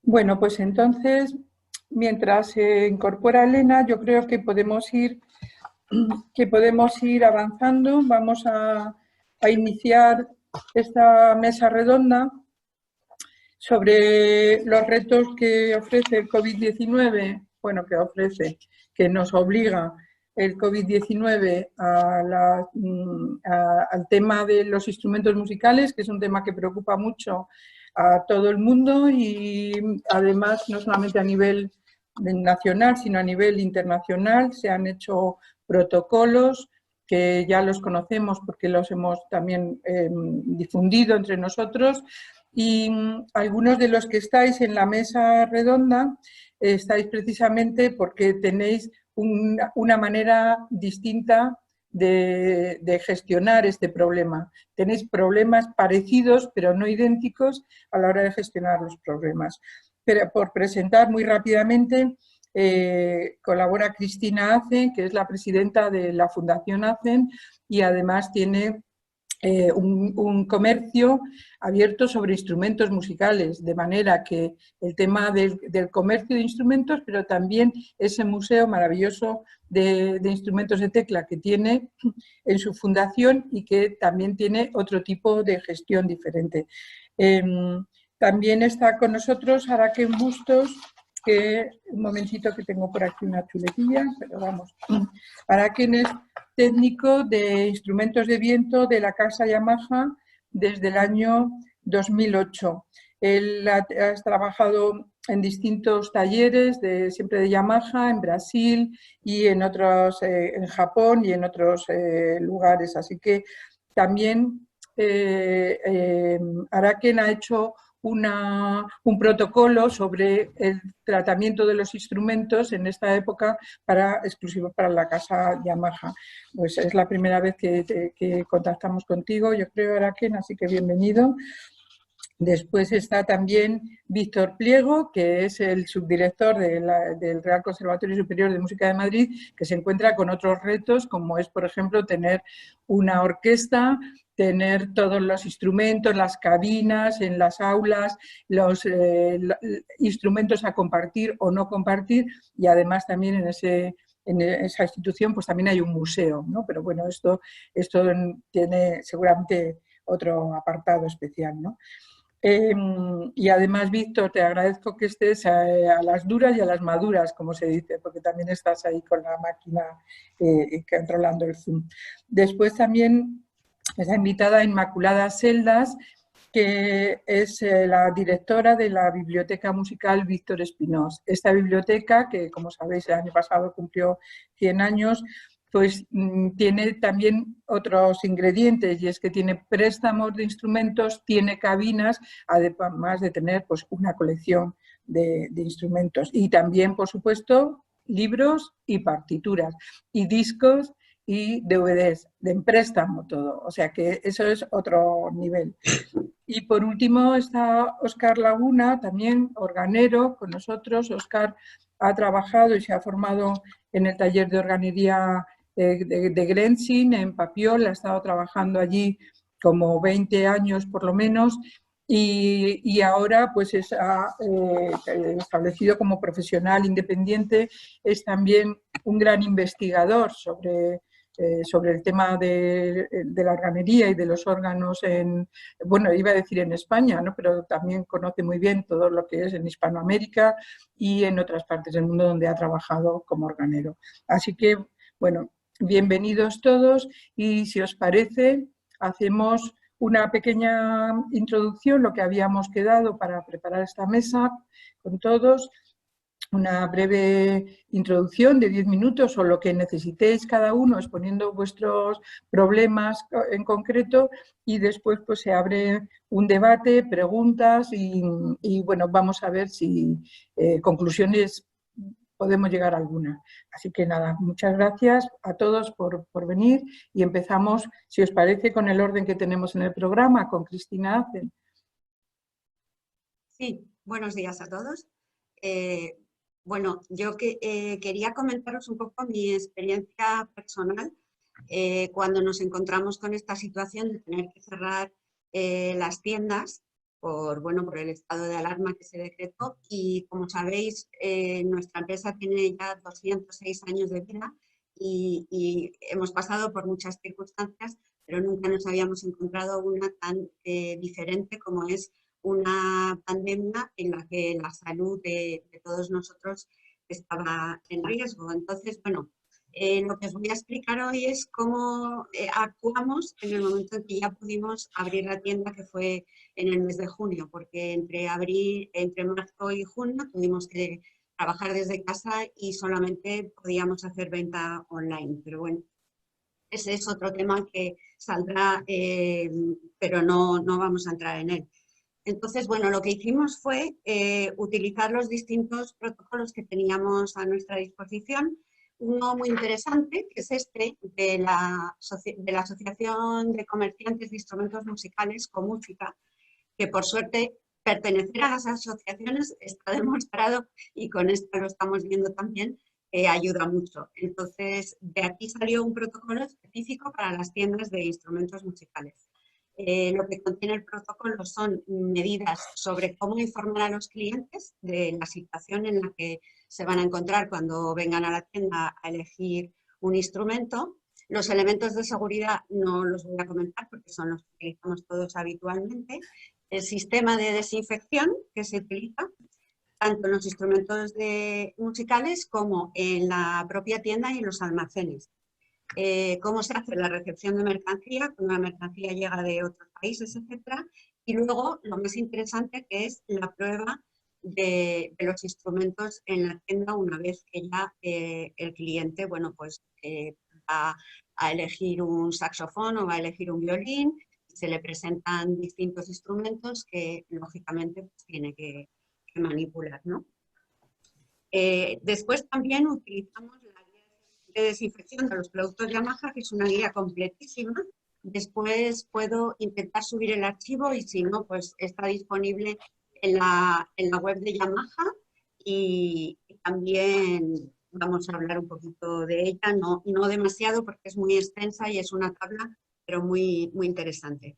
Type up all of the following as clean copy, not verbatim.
Bueno, pues entonces, mientras se incorpora Elena, yo creo que podemos ir avanzando. Vamos a iniciar esta mesa redonda sobre los retos que ofrece el COVID-19, bueno, que nos obliga el COVID-19 al tema de los instrumentos musicales, que es un tema que preocupa mucho a todo el mundo y además no solamente a nivel nacional, sino a nivel internacional. Se han hecho protocolos que ya los conocemos porque los hemos también difundido entre nosotros, y algunos de los que estáis en la mesa redonda estáis precisamente porque tenéis una manera distinta de gestionar este problema. Tenéis problemas parecidos, pero no idénticos a la hora de gestionar los problemas. Pero por presentar muy rápidamente, colabora Cristina Hacen, que es la presidenta de la Fundación Hacen, y además tiene un comercio abierto sobre instrumentos musicales, de manera que el tema del comercio de instrumentos, pero también ese museo maravilloso de instrumentos de tecla que tiene en su fundación y que también tiene otro tipo de gestión diferente. También está con nosotros Araken Bustos, que un momentito que tengo por aquí una chuletilla, pero vamos. Araken es técnico de instrumentos de viento de la casa Yamaha desde el año 2008. Él ha trabajado en distintos talleres, siempre de Yamaha, en Brasil y en otros, en Japón y en otros lugares. Así que también Araken ha hecho un protocolo sobre el tratamiento de los instrumentos en esta época exclusivo para la casa Yamaha. Pues es la primera vez que contactamos contigo, yo creo, Araken, así que bienvenido. Después está también Víctor Pliego, que es el subdirector del Real Conservatorio Superior de Música de Madrid, que se encuentra con otros retos, como es, por ejemplo, tener una orquesta, tener todos los instrumentos, las cabinas en las aulas, los instrumentos a compartir o no compartir, y además también en esa institución pues también hay un museo, ¿no? Pero bueno, esto tiene seguramente otro apartado especial, ¿no? Y además, Víctor, te agradezco que estés a las duras y a las maduras, como se dice, porque también estás ahí con la máquina controlando el Zoom. Después también está invitada Inmaculada Celdas, que es la directora de la Biblioteca Musical Víctor Espinós. Esta biblioteca, que como sabéis el año pasado cumplió 100 años, pues tiene también otros ingredientes, y es que tiene préstamos de instrumentos, tiene cabinas, además de tener pues una colección de instrumentos, y también, por supuesto, libros y partituras, y discos y DVDs, de préstamo todo, o sea que eso es otro nivel. Y por último está Óscar Laguna, también organero con nosotros. Óscar ha trabajado y se ha formado en el taller de organería de Grensin, en Papiol, ha estado trabajando allí como 20 años por lo menos, y ahora pues ha establecido como profesional independiente. Es también un gran investigador sobre el tema de la organería y de los órganos bueno, iba a decir en España, ¿no? Pero también conoce muy bien todo lo que es en Hispanoamérica y en otras partes del mundo donde ha trabajado como organero. Así que, bueno, bienvenidos todos, y si os parece, hacemos una pequeña introducción, lo que habíamos quedado para preparar esta mesa con todos. Una breve introducción de 10 minutos o lo que necesitéis cada uno, exponiendo vuestros problemas en concreto, y después pues se abre un debate, preguntas y bueno, vamos a ver si conclusiones podemos llegar a alguna. Así que nada, muchas gracias a todos por venir, y empezamos, si os parece, con el orden que tenemos en el programa, con Cristina Hacen. Sí, buenos días a todos. Bueno, yo quería comentaros un poco mi experiencia personal cuando nos encontramos con esta situación de tener que cerrar las tiendas por el estado de alarma que se decretó y, como sabéis, nuestra empresa tiene ya 206 años de vida y hemos pasado por muchas circunstancias, pero nunca nos habíamos encontrado una tan diferente como es una pandemia en la que la salud de todos nosotros estaba en riesgo. Entonces, bueno, lo que os voy a explicar hoy es cómo actuamos en el momento en que ya pudimos abrir la tienda, que fue en el mes de junio, porque entre marzo y junio tuvimos que trabajar desde casa y solamente podíamos hacer venta online. Pero bueno, ese es otro tema que saldrá, pero no vamos a entrar en él. Entonces, bueno, lo que hicimos fue utilizar los distintos protocolos que teníamos a nuestra disposición. Uno muy interesante, que es este, de la Asociación de Comerciantes de Instrumentos Musicales, Comúsica, que por suerte pertenecer a las asociaciones está demostrado, y con esto lo estamos viendo también, ayuda mucho. Entonces, de aquí salió un protocolo específico para las tiendas de instrumentos musicales. Lo que contiene el protocolo son medidas sobre cómo informar a los clientes de la situación en la que se van a encontrar cuando vengan a la tienda a elegir un instrumento. Los elementos de seguridad no los voy a comentar porque son los que utilizamos todos habitualmente. El sistema de desinfección que se utiliza tanto en los instrumentos musicales como en la propia tienda y en los almacenes. Cómo se hace la recepción de mercancía, cuando la mercancía llega de otros países, etcétera. Y luego, lo más interesante, que es la prueba de los instrumentos en la tienda una vez que ya el cliente, bueno, pues va a elegir un saxofón o va a elegir un violín, y se le presentan distintos instrumentos que, lógicamente, pues, tiene que manipular, ¿no? Después también utilizamos la guía de desinfección de los productos Yamaha, que es una guía completísima. Después puedo intentar subir el archivo y si no, pues está disponible en la web de Yamaha, y también vamos a hablar un poquito de ella, no demasiado porque es muy extensa y es una tabla, pero muy, muy interesante.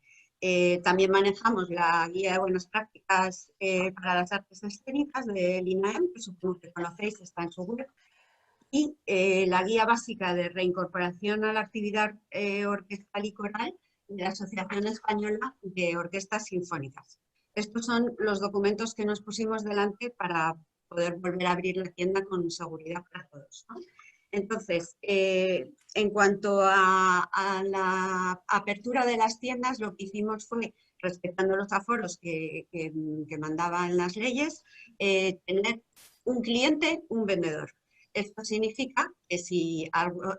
También manejamos la guía de buenas prácticas para las artes escénicas del INAEM, que supongo que conocéis, está en su web, y la guía básica de reincorporación a la actividad orquestal y coral de la Asociación Española de Orquestas Sinfónicas. Estos son los documentos que nos pusimos delante para poder volver a abrir la tienda con seguridad para todos, ¿no? Entonces, en cuanto a la apertura de las tiendas, lo que hicimos fue, respetando los aforos que mandaban las leyes, tener un cliente, un vendedor. Esto significa que si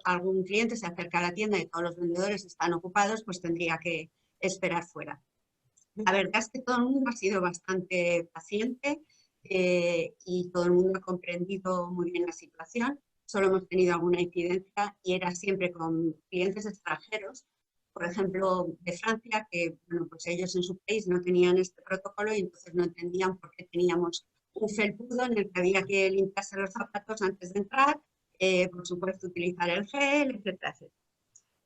algún cliente se acerca a la tienda y todos los vendedores están ocupados, pues tendría que esperar fuera. La verdad es que todo el mundo ha sido bastante paciente y todo el mundo ha comprendido muy bien la situación. Solo hemos tenido alguna incidencia y era siempre con clientes extranjeros, por ejemplo, de Francia, que bueno, pues ellos en su país no tenían este protocolo y entonces no entendían por qué teníamos un felpudo en el que había que limpiarse los zapatos antes de entrar, por supuesto utilizar el gel, etcétera, etcétera.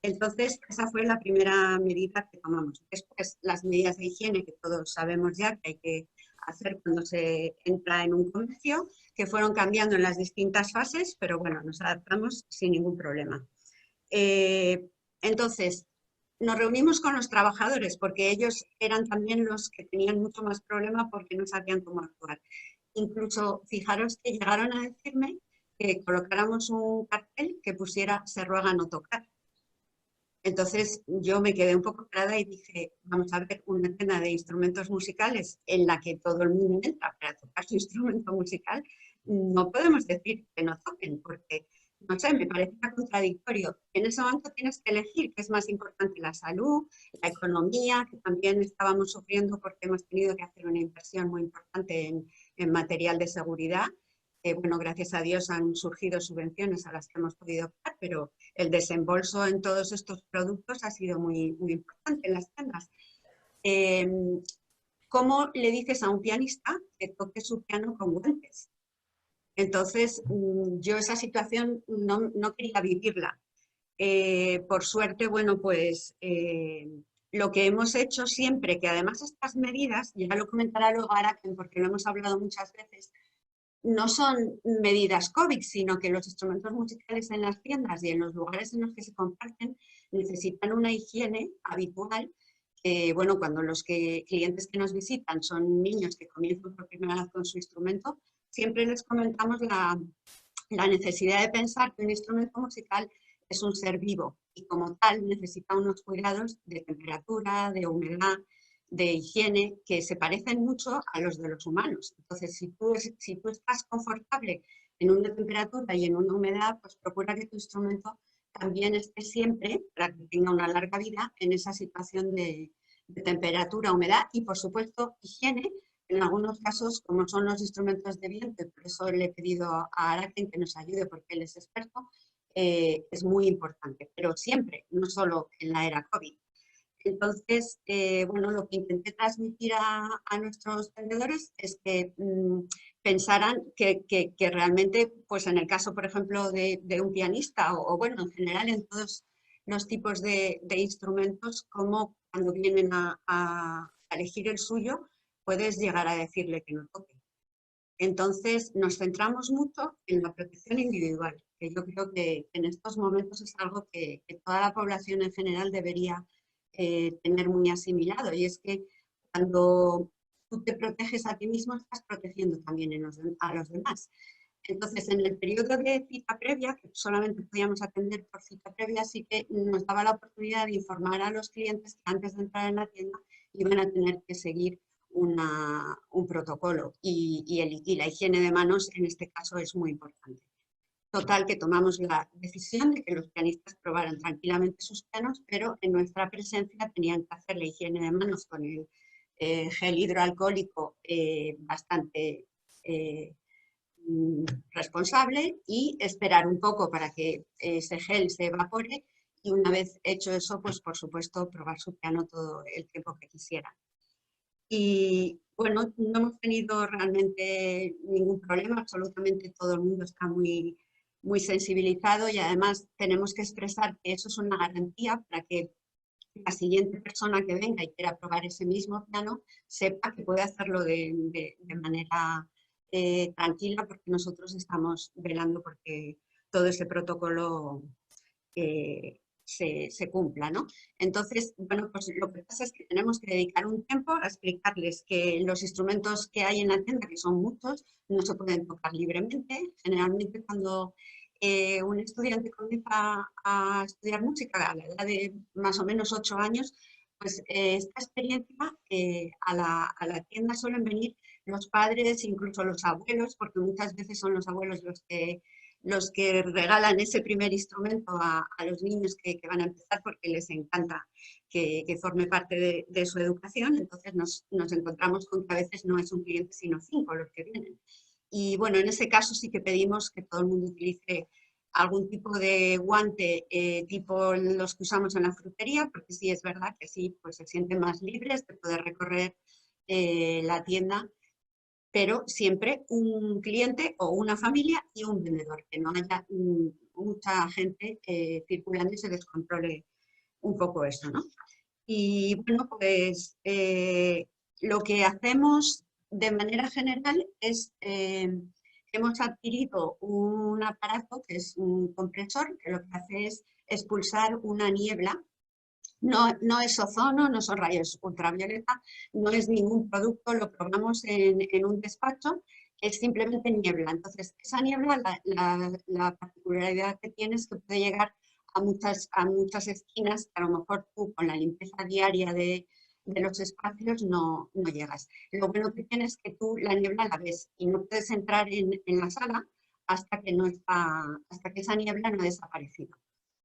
Entonces, esa fue la primera medida que tomamos. Después, las medidas de higiene que todos sabemos ya que hay que hacer cuando se entra en un comercio, que fueron cambiando en las distintas fases, pero bueno, nos adaptamos sin ningún problema. Entonces, nos reunimos con los trabajadores porque ellos eran también los que tenían mucho más problema porque no sabían cómo actuar. Incluso, fijaros que llegaron a decirme que colocáramos un cartel que pusiera "se ruega no tocar". Entonces yo me quedé un poco parada y dije, vamos a ver, una tienda de instrumentos musicales en la que todo el mundo entra para tocar su instrumento musical, no podemos decir que no toquen, porque, no sé, me parece contradictorio. En ese momento tienes que elegir qué es más importante, la salud, la economía, que también estábamos sufriendo porque hemos tenido que hacer una inversión muy importante en material de seguridad. Bueno, gracias a Dios han surgido subvenciones a las que hemos podido optar, pero el desembolso en todos estos productos ha sido muy, muy importante en las tiendas. ¿Cómo le dices a un pianista que toque su piano con guantes? Entonces, yo esa situación no quería vivirla. Por suerte, bueno, pues lo que hemos hecho siempre, que además estas medidas, ya lo comentará luego Araken, porque lo hemos hablado muchas veces, no son medidas COVID, sino que los instrumentos musicales en las tiendas y en los lugares en los que se comparten necesitan una higiene habitual. Bueno, cuando los clientes que nos visitan son niños que comienzan por primera vez con su instrumento, siempre les comentamos la necesidad de pensar que un instrumento musical es un ser vivo y como tal necesita unos cuidados de temperatura, de humedad, de higiene, que se parecen mucho a los de los humanos. Entonces, si tú estás confortable en una temperatura y en una humedad, pues procura que tu instrumento también esté siempre, para que tenga una larga vida, en esa situación de temperatura, humedad y, por supuesto, higiene. En algunos casos, como son los instrumentos de viento, y por eso le he pedido a Araken que nos ayude porque él es experto, es muy importante, pero siempre, no solo en la era COVID. Entonces, bueno, lo que intenté transmitir a nuestros vendedores es que pensaran que realmente, pues en el caso, por ejemplo, de un pianista o, bueno, en general en todos los tipos de instrumentos, como cuando vienen a elegir el suyo, puedes llegar a decirle que no toque. Entonces, nos centramos mucho en la protección individual, que yo creo que en estos momentos es algo que toda la población en general debería tener muy asimilado. Y es que cuando tú te proteges a ti mismo, estás protegiendo también a los demás. Entonces, en el periodo de cita previa, que solamente podíamos atender por cita previa, sí que nos daba la oportunidad de informar a los clientes que antes de entrar en la tienda iban a tener que seguir un protocolo y la higiene de manos en este caso es muy importante. Total, que tomamos la decisión de que los pianistas probaran tranquilamente sus pianos, pero en nuestra presencia tenían que hacer la higiene de manos con el gel hidroalcohólico bastante responsable y esperar un poco para que ese gel se evapore y una vez hecho eso, pues por supuesto probar su piano todo el tiempo que quisieran. Y bueno, no hemos tenido realmente ningún problema, absolutamente todo el mundo está muy, muy sensibilizado y además tenemos que expresar que eso es una garantía para que la siguiente persona que venga y quiera probar ese mismo piano sepa que puede hacerlo de manera tranquila porque nosotros estamos velando porque todo ese protocolo se cumpla, ¿no? Entonces, bueno, pues lo que pasa es que tenemos que dedicar un tiempo a explicarles que los instrumentos que hay en la tienda, que son muchos, no se pueden tocar libremente. Generalmente cuando un estudiante comienza a estudiar música a la edad de más o menos 8 años, pues esta experiencia a la tienda suelen venir los padres, incluso los abuelos, porque muchas veces son los abuelos los que regalan ese primer instrumento a los niños que van a empezar porque les encanta que forme parte de su educación. Entonces nos encontramos con que a veces no es un cliente sino 5 los que vienen. Y bueno, en ese caso sí que pedimos que todo el mundo utilice algún tipo de guante tipo los que usamos en la frutería, porque sí es verdad que sí, pues se sienten más libres de poder recorrer la tienda, pero siempre un cliente o una familia y un vendedor, que no haya mucha gente circulando y se descontrole un poco eso, ¿no? Y bueno, pues lo que hacemos de manera general es, hemos adquirido un aparato que es un compresor, que lo que hace es expulsar una niebla. No es ozono, no son rayos ultravioleta, no es ningún producto, lo probamos en un despacho, es simplemente niebla. Entonces, esa niebla, la particularidad que tiene es que puede llegar a muchas esquinas que a lo mejor tú con la limpieza diaria de los espacios no llegas. Lo bueno que tienes es que tú la niebla la ves y no puedes entrar en la sala hasta que esa niebla no ha desaparecido.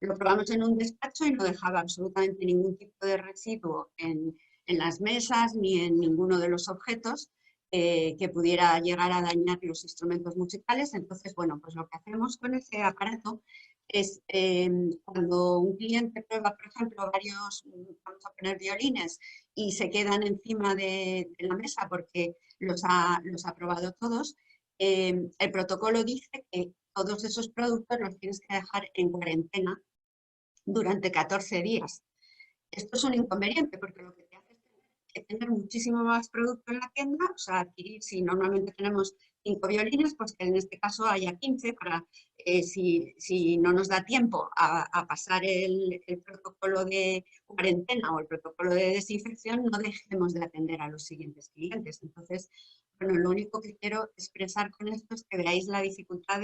Lo probamos en un despacho y no dejaba absolutamente ningún tipo de residuo en las mesas ni en ninguno de los objetos que pudiera llegar a dañar los instrumentos musicales. Entonces, bueno, pues lo que hacemos con ese aparato es cuando un cliente prueba, por ejemplo, vamos a poner violines y se quedan encima de la mesa porque los ha probado todos, el protocolo dice que todos esos productos los tienes que dejar en cuarentena durante 14 días. Esto es un inconveniente porque lo que te hace es tener muchísimo más producto en la tienda, o sea, adquirir, si normalmente tenemos 5 violines, pues que en este caso haya 15 para, si no nos da tiempo a pasar el protocolo de cuarentena o el protocolo de desinfección, no dejemos de atender a los siguientes clientes. Entonces, bueno, lo único que quiero expresar con esto es que veáis la dificultad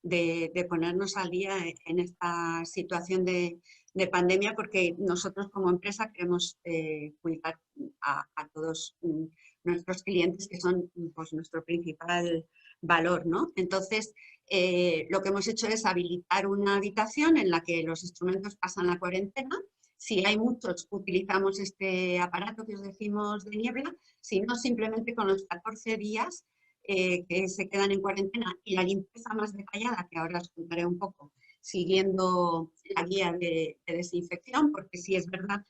de ponernos al día en esta situación de pandemia, porque nosotros como empresa queremos cuidar a todos nuestros clientes, que son pues, nuestro principal valor, ¿no? Entonces, lo que hemos hecho es habilitar una habitación en la que los instrumentos pasan la cuarentena. Si hay muchos, utilizamos este aparato que os decimos de niebla, si no, simplemente con los 14 días que se quedan en cuarentena y la limpieza más detallada, que ahora os contaré un poco, siguiendo la guía de desinfección, porque sí es verdad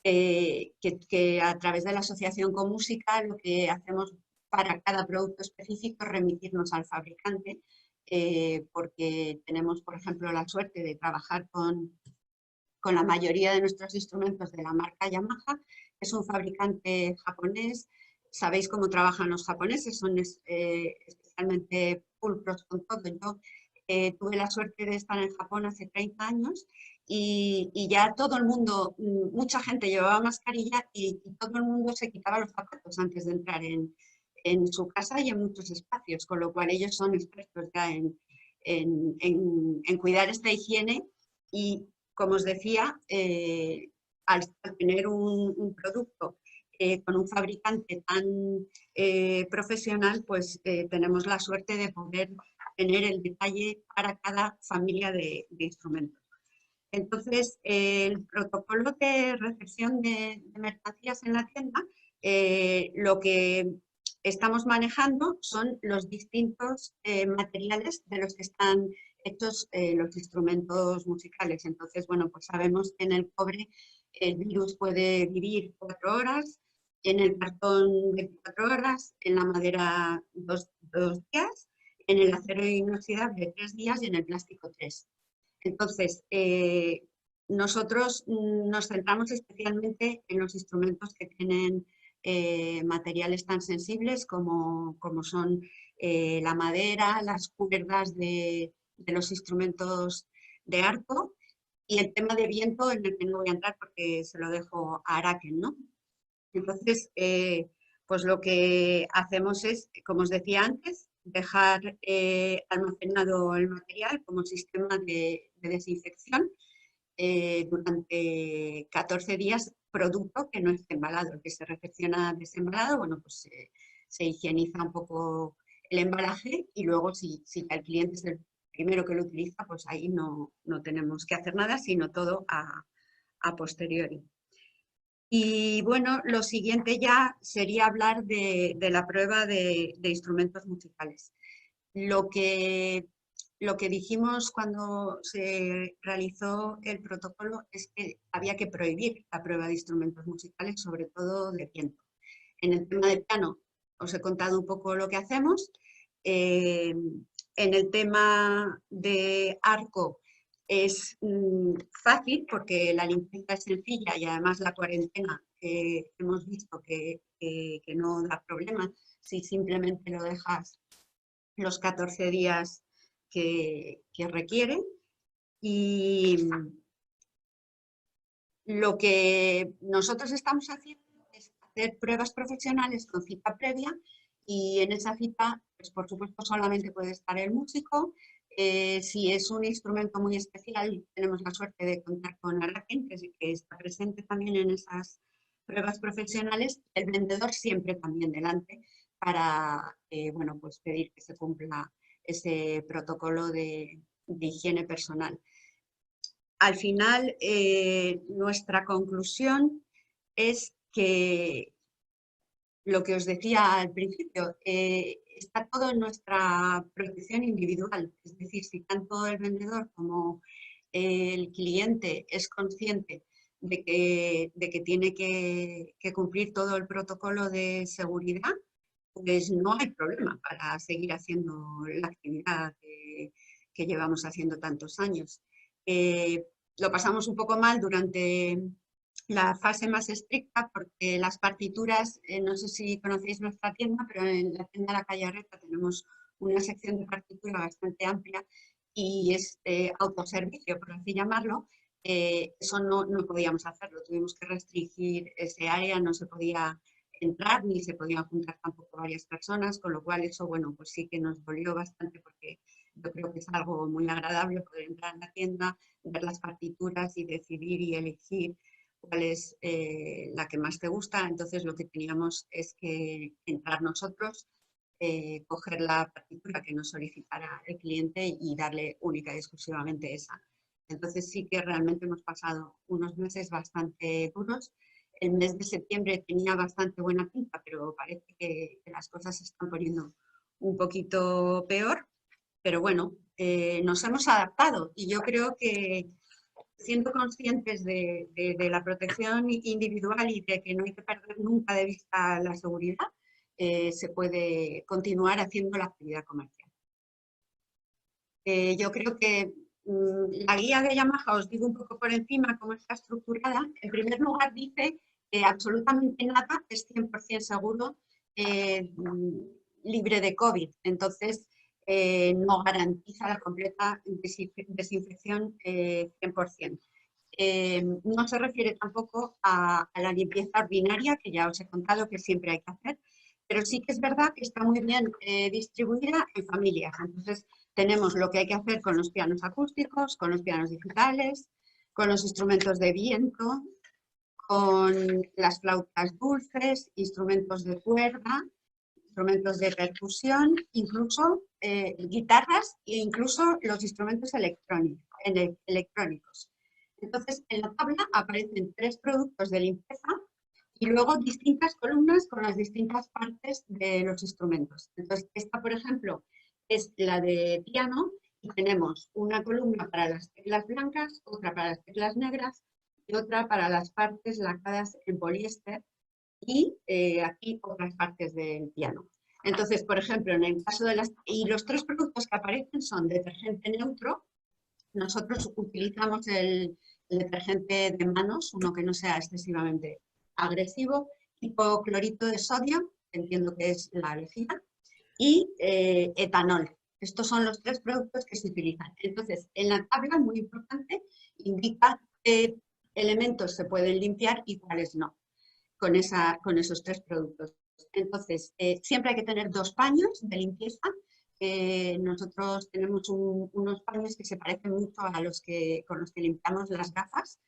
que a través de la asociación con música lo que hacemos para cada producto específico es remitirnos al fabricante, porque tenemos, por ejemplo, la suerte de trabajar con la mayoría de nuestros instrumentos de la marca Yamaha, que es un fabricante japonés. Sabéis cómo trabajan los japoneses, son especialmente pulcros con todo. Yo tuve la suerte de estar en Japón hace 30 años y ya todo el mundo, mucha gente llevaba mascarilla y todo el mundo se quitaba los zapatos antes de entrar en su casa y en muchos espacios, con lo cual ellos son expertos ya en cuidar esta higiene y, como os decía, al tener un producto con un fabricante tan profesional, pues tenemos la suerte de poder tener el detalle para cada familia de instrumentos. Entonces, el protocolo de recepción de mercancías en la tienda, lo que estamos manejando son los distintos materiales de los que están hechos los instrumentos musicales. Entonces, bueno, pues sabemos que en el cobre el virus puede vivir 4 horas, en el cartón 24 horas, en la madera 2 días, en el acero inoxidable 3 días y en el plástico 3. Entonces, nosotros nos centramos especialmente en los instrumentos que tienen materiales tan sensibles como son la madera, las cuerdas de los instrumentos de arco y el tema de viento, en el que no voy a entrar porque se lo dejo a Araken, ¿no? Entonces, pues lo que hacemos es, como os decía antes, dejar almacenado el material como sistema de desinfección durante 14 días, producto que no esté embalado. El que se recepciona desembalado, bueno, pues se higieniza un poco el embalaje y luego si el cliente es el primero que lo utiliza, pues ahí no tenemos que hacer nada, sino todo a posteriori. Y bueno, lo siguiente ya sería hablar de la prueba de instrumentos musicales. Lo que dijimos cuando se realizó el protocolo es que había que prohibir la prueba de instrumentos musicales, sobre todo de viento. En el tema de piano os he contado un poco lo que hacemos. En el tema de arco es fácil porque la limpieza es sencilla y además la cuarentena hemos visto que no da problema si simplemente lo dejas los 14 días que requiere. Y lo que nosotros estamos haciendo es hacer pruebas profesionales con cita previa y en esa cita, pues por supuesto, solamente puede estar el músico. Si es un instrumento muy especial, tenemos la suerte de contar con Araken, que está presente también en esas pruebas profesionales, el vendedor siempre también delante para bueno, pues pedir que se cumpla ese protocolo de higiene personal. Al final, nuestra conclusión es que lo que os decía al principio, está todo en nuestra protección individual. Es decir, si tanto el vendedor como el cliente es consciente de que tiene que cumplir todo el protocolo de seguridad, pues no hay problema para seguir haciendo la actividad que llevamos haciendo tantos años. Lo pasamos un poco mal durante la fase más estricta, porque las partituras, no sé si conocéis nuestra tienda, pero en la tienda de la calle Arreta tenemos una sección de partitura bastante amplia y es autoservicio, por así llamarlo. Eso no podíamos hacerlo, tuvimos que restringir ese área, no se podía entrar ni se podían juntar tampoco varias personas, con lo cual eso, bueno, pues sí que nos dolió bastante porque yo creo que es algo muy agradable poder entrar en la tienda, ver las partituras y decidir y elegir cuál es la que más te gusta. Entonces lo que teníamos es que entrar nosotros, coger la partitura que nos solicitara el cliente y darle única y exclusivamente esa. Entonces sí que realmente hemos pasado unos meses bastante duros. El mes de septiembre tenía bastante buena pinta, pero parece que las cosas se están poniendo un poquito peor. Pero bueno, nos hemos adaptado y yo creo que siendo conscientes de la protección individual y de que no hay que perder nunca de vista la seguridad, se puede continuar haciendo la actividad comercial. Yo creo que la guía de Yamaha, os digo un poco por encima cómo está estructurada. En primer lugar dice que absolutamente nada es 100% seguro, libre de COVID. Entonces, no garantiza la completa desinfección 100%. No se refiere tampoco a la limpieza ordinaria, que ya os he contado que siempre hay que hacer, pero sí que es verdad que está muy bien distribuida en familias. Entonces, tenemos lo que hay que hacer con los pianos acústicos, con los pianos digitales, con los instrumentos de viento, con las flautas dulces, instrumentos de cuerda, instrumentos de percusión, incluso guitarras e incluso los instrumentos electrónicos. Entonces, en la tabla aparecen 3 productos de limpieza y luego distintas columnas con las distintas partes de los instrumentos. Entonces, esta, por ejemplo, es la de piano y tenemos una columna para las teclas blancas, otra para las teclas negras y otra para las partes lacadas en poliéster y aquí otras partes del piano. Entonces, por ejemplo, en el caso de las... Y los 3 productos que aparecen son detergente neutro. Nosotros utilizamos el detergente de manos, uno que no sea excesivamente agresivo, hipoclorito de sodio, entiendo que es la lejía, y etanol. Estos son los 3 productos que se utilizan. Entonces, en la tabla, muy importante, indica qué elementos se pueden limpiar y cuáles no, con esos 3 productos. Entonces, siempre hay que tener 2 paños de limpieza. Nosotros tenemos unos paños que se parecen mucho a los con los que limpiamos las gafas.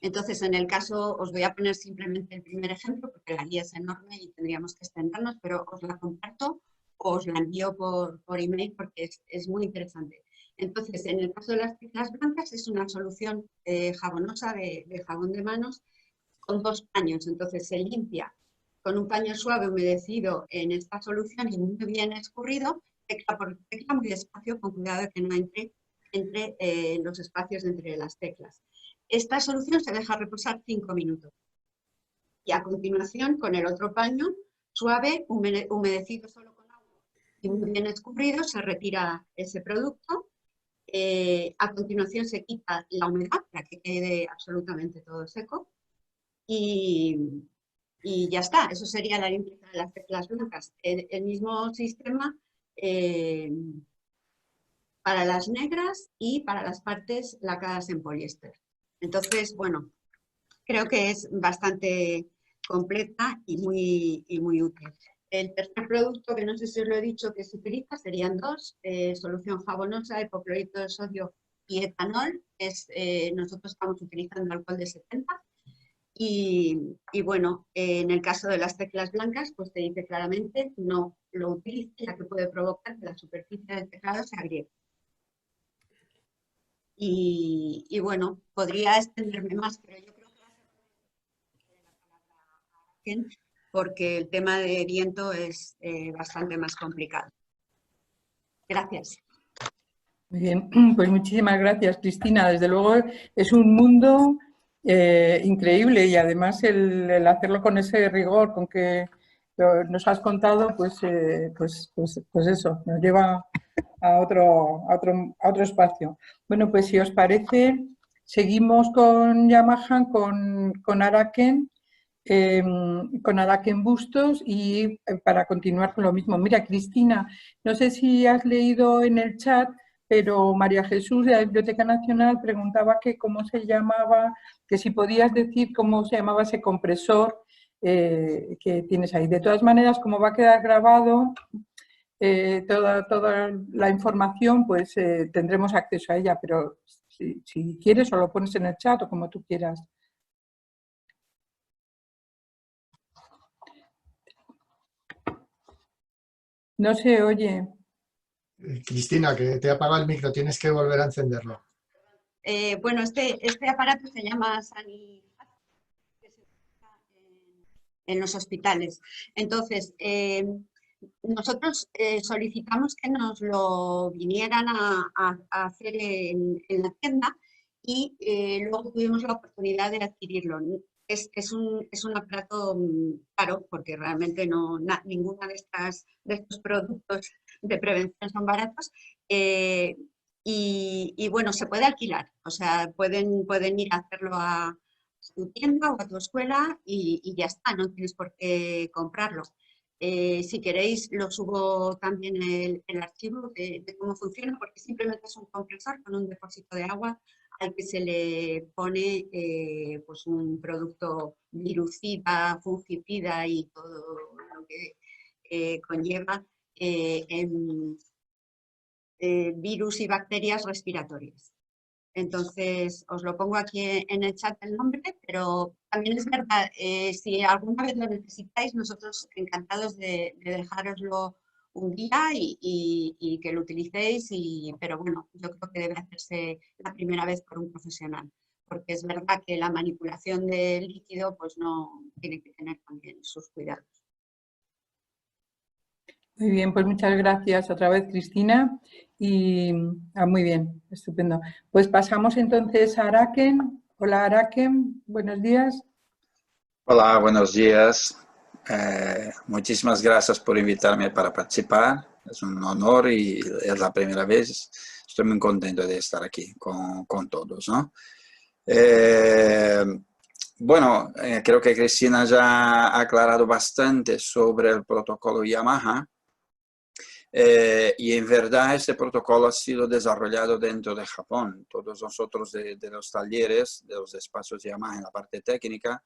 Entonces, en el caso, os voy a poner simplemente el primer ejemplo, porque la guía es enorme y tendríamos que extendernos, pero os la comparto o os la envío por email porque es muy interesante. Entonces, en el caso de las teclas blancas es una solución jabonosa de jabón de manos con 2 paños. Entonces, se limpia con un paño suave humedecido en esta solución y muy bien escurrido, tecla por tecla, muy despacio, con cuidado de que no entre los espacios entre las teclas. Esta solución se deja reposar 5 minutos. Y a continuación, con el otro paño suave, humedecido solo con agua y muy bien escurrido, se retira ese producto. A continuación se quita la humedad para que quede absolutamente todo seco. Y ya está, eso sería la limpieza de las teclas blancas. El mismo sistema para las negras y para las partes lacadas en poliéster. Entonces, bueno, creo que es bastante completa y muy útil. El tercer producto, que no sé si os lo he dicho, que se utiliza, serían 2, solución jabonosa, hipoclorito de sodio y etanol. Nosotros estamos utilizando alcohol de 70. Y bueno, en el caso de las teclas blancas, pues te dice claramente no lo utilice, ya que puede provocar que la superficie del teclado se agriegue. Y bueno, podría extenderme más, pero yo creo que va a ser la palabra porque el tema de viento es bastante más complicado. Gracias. Muy bien, pues muchísimas gracias, Cristina. Desde luego es un mundo increíble y además el hacerlo con ese rigor con que nos has contado, pues eso, nos lleva a otro espacio. Bueno, pues si os parece, Seguimos con Yamaha, con Araken, Bustos y para continuar con lo mismo. Mira, Cristina, no sé si has leído en el chat, pero María Jesús de la Biblioteca Nacional preguntaba que cómo se llamaba, que si podías decir cómo se llamaba ese compresor que tienes ahí. De todas maneras, como va a quedar grabado toda la información, pues tendremos acceso a ella, pero si quieres o lo pones en el chat o como tú quieras. No se oye. Cristina, que te ha apagado el micro, tienes que volver a encenderlo. Bueno, este aparato se llama Sani, que se utiliza en los hospitales. Entonces, nosotros solicitamos que nos lo vinieran a hacer en la tienda y luego tuvimos la oportunidad de adquirirlo. Es un aparato caro porque realmente ninguno de estos productos de prevención son baratos. Y bueno, se puede alquilar, o sea, pueden ir a hacerlo a tu tienda o a tu escuela y ya está, no tienes por qué comprarlo. Si queréis, lo subo también el archivo de cómo funciona, porque simplemente es un compresor con un depósito de agua al que se le pone pues un producto virucida, fungicida y todo lo que conlleva virus y bacterias respiratorias. Entonces, os lo pongo aquí en el chat el nombre, pero también es verdad, si alguna vez lo necesitáis, nosotros encantados de dejároslo un día y que lo utilicéis, pero bueno, yo creo que debe hacerse la primera vez por un profesional, porque es verdad que la manipulación del líquido pues no tiene que tener también sus cuidados. Muy bien, pues muchas gracias otra vez, Cristina. Y muy bien, estupendo. Pues pasamos entonces a Araken. Hola, Araken, buenos días. Hola, buenos días. Muchísimas gracias por invitarme para participar. Es un honor y es la primera vez. Estoy muy contento de estar aquí con todos, ¿no? Bueno, creo que Cristina ya ha aclarado bastante sobre el protocolo Yamaha. Y en verdad este protocolo ha sido desarrollado dentro de Japón. Todos nosotros de los talleres, de los espacios Yamaha en la parte técnica,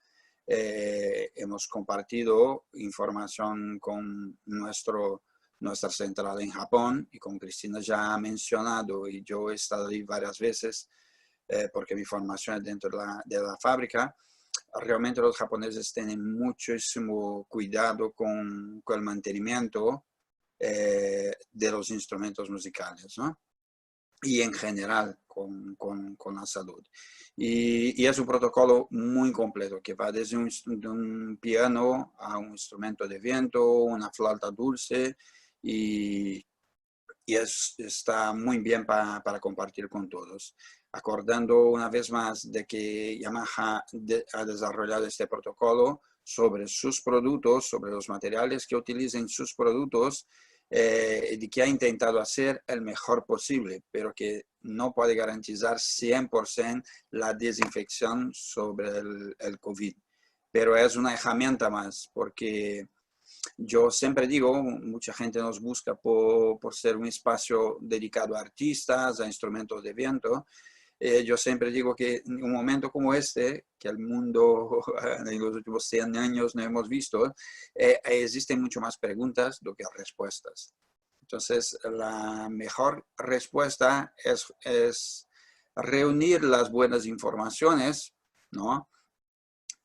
hemos compartido información con nuestra central en Japón, y como Cristina ya ha mencionado, y yo he estado ahí varias veces porque mi formación es dentro de la fábrica. Realmente los japoneses tienen muchísimo cuidado con el mantenimiento de los instrumentos musicales, ¿no? Y en general con la salud. Y es un protocolo muy completo que va desde un piano a un instrumento de viento, una flauta dulce, y está muy bien para compartir con todos. Acordando una vez más de que Yamaha ha desarrollado este protocolo sobre sus productos, sobre los materiales que utilizan sus productos, de que ha intentado hacer el mejor posible, pero que no puede garantizar 100% la desinfección sobre el COVID. Pero es una herramienta más, porque yo siempre digo, mucha gente nos busca por ser un espacio dedicado a artistas, a instrumentos de viento. Yo siempre digo que en un momento como este, que el mundo en los últimos 100 años no hemos visto, existen mucho más preguntas do que respuestas. Entonces, la mejor respuesta es reunir las buenas informaciones, ¿no?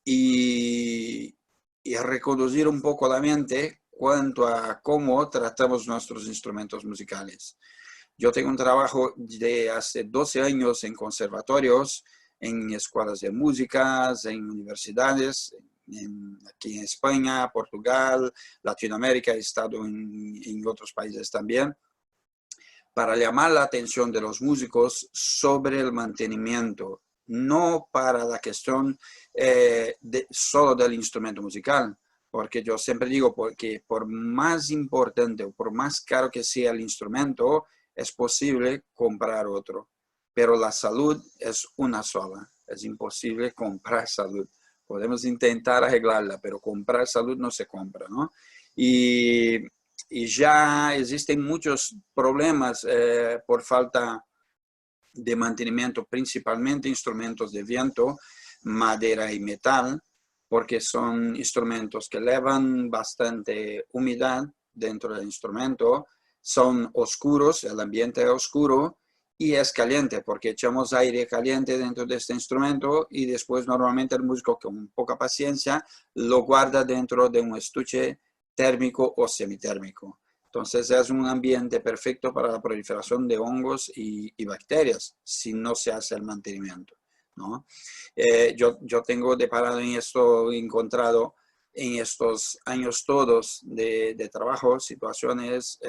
Y reconducir un poco la mente cuanto a cómo tratamos nuestros instrumentos musicales. Yo tengo un trabajo de hace 12 años en conservatorios, en escuelas de música, en universidades, aquí en España, Portugal, Latinoamérica, he estado en otros países también, para llamar la atención de los músicos sobre el mantenimiento, no para la cuestión solo del instrumento musical, porque yo siempre digo que por más importante o por más caro que sea el instrumento, es posible comprar otro. pero la salud es una sola. Es imposible comprar salud. Podemos intentar arreglarla, pero comprar salud no se compra, ¿no? Y ya existen muchos problemas por falta de mantenimiento, principalmente instrumentos de viento, madera y metal, porque son instrumentos que llevan bastante humedad dentro del instrumento, son oscuros, el ambiente es oscuro y es caliente porque echamos aire caliente dentro de este instrumento y después normalmente el músico con poca paciencia lo guarda dentro de un estuche térmico o semitérmico. Entonces es un ambiente perfecto para la proliferación de hongos y bacterias si no se hace el mantenimiento, ¿no? Yo tengo deparado en esto, encontrado en estos años todos de trabajo situaciones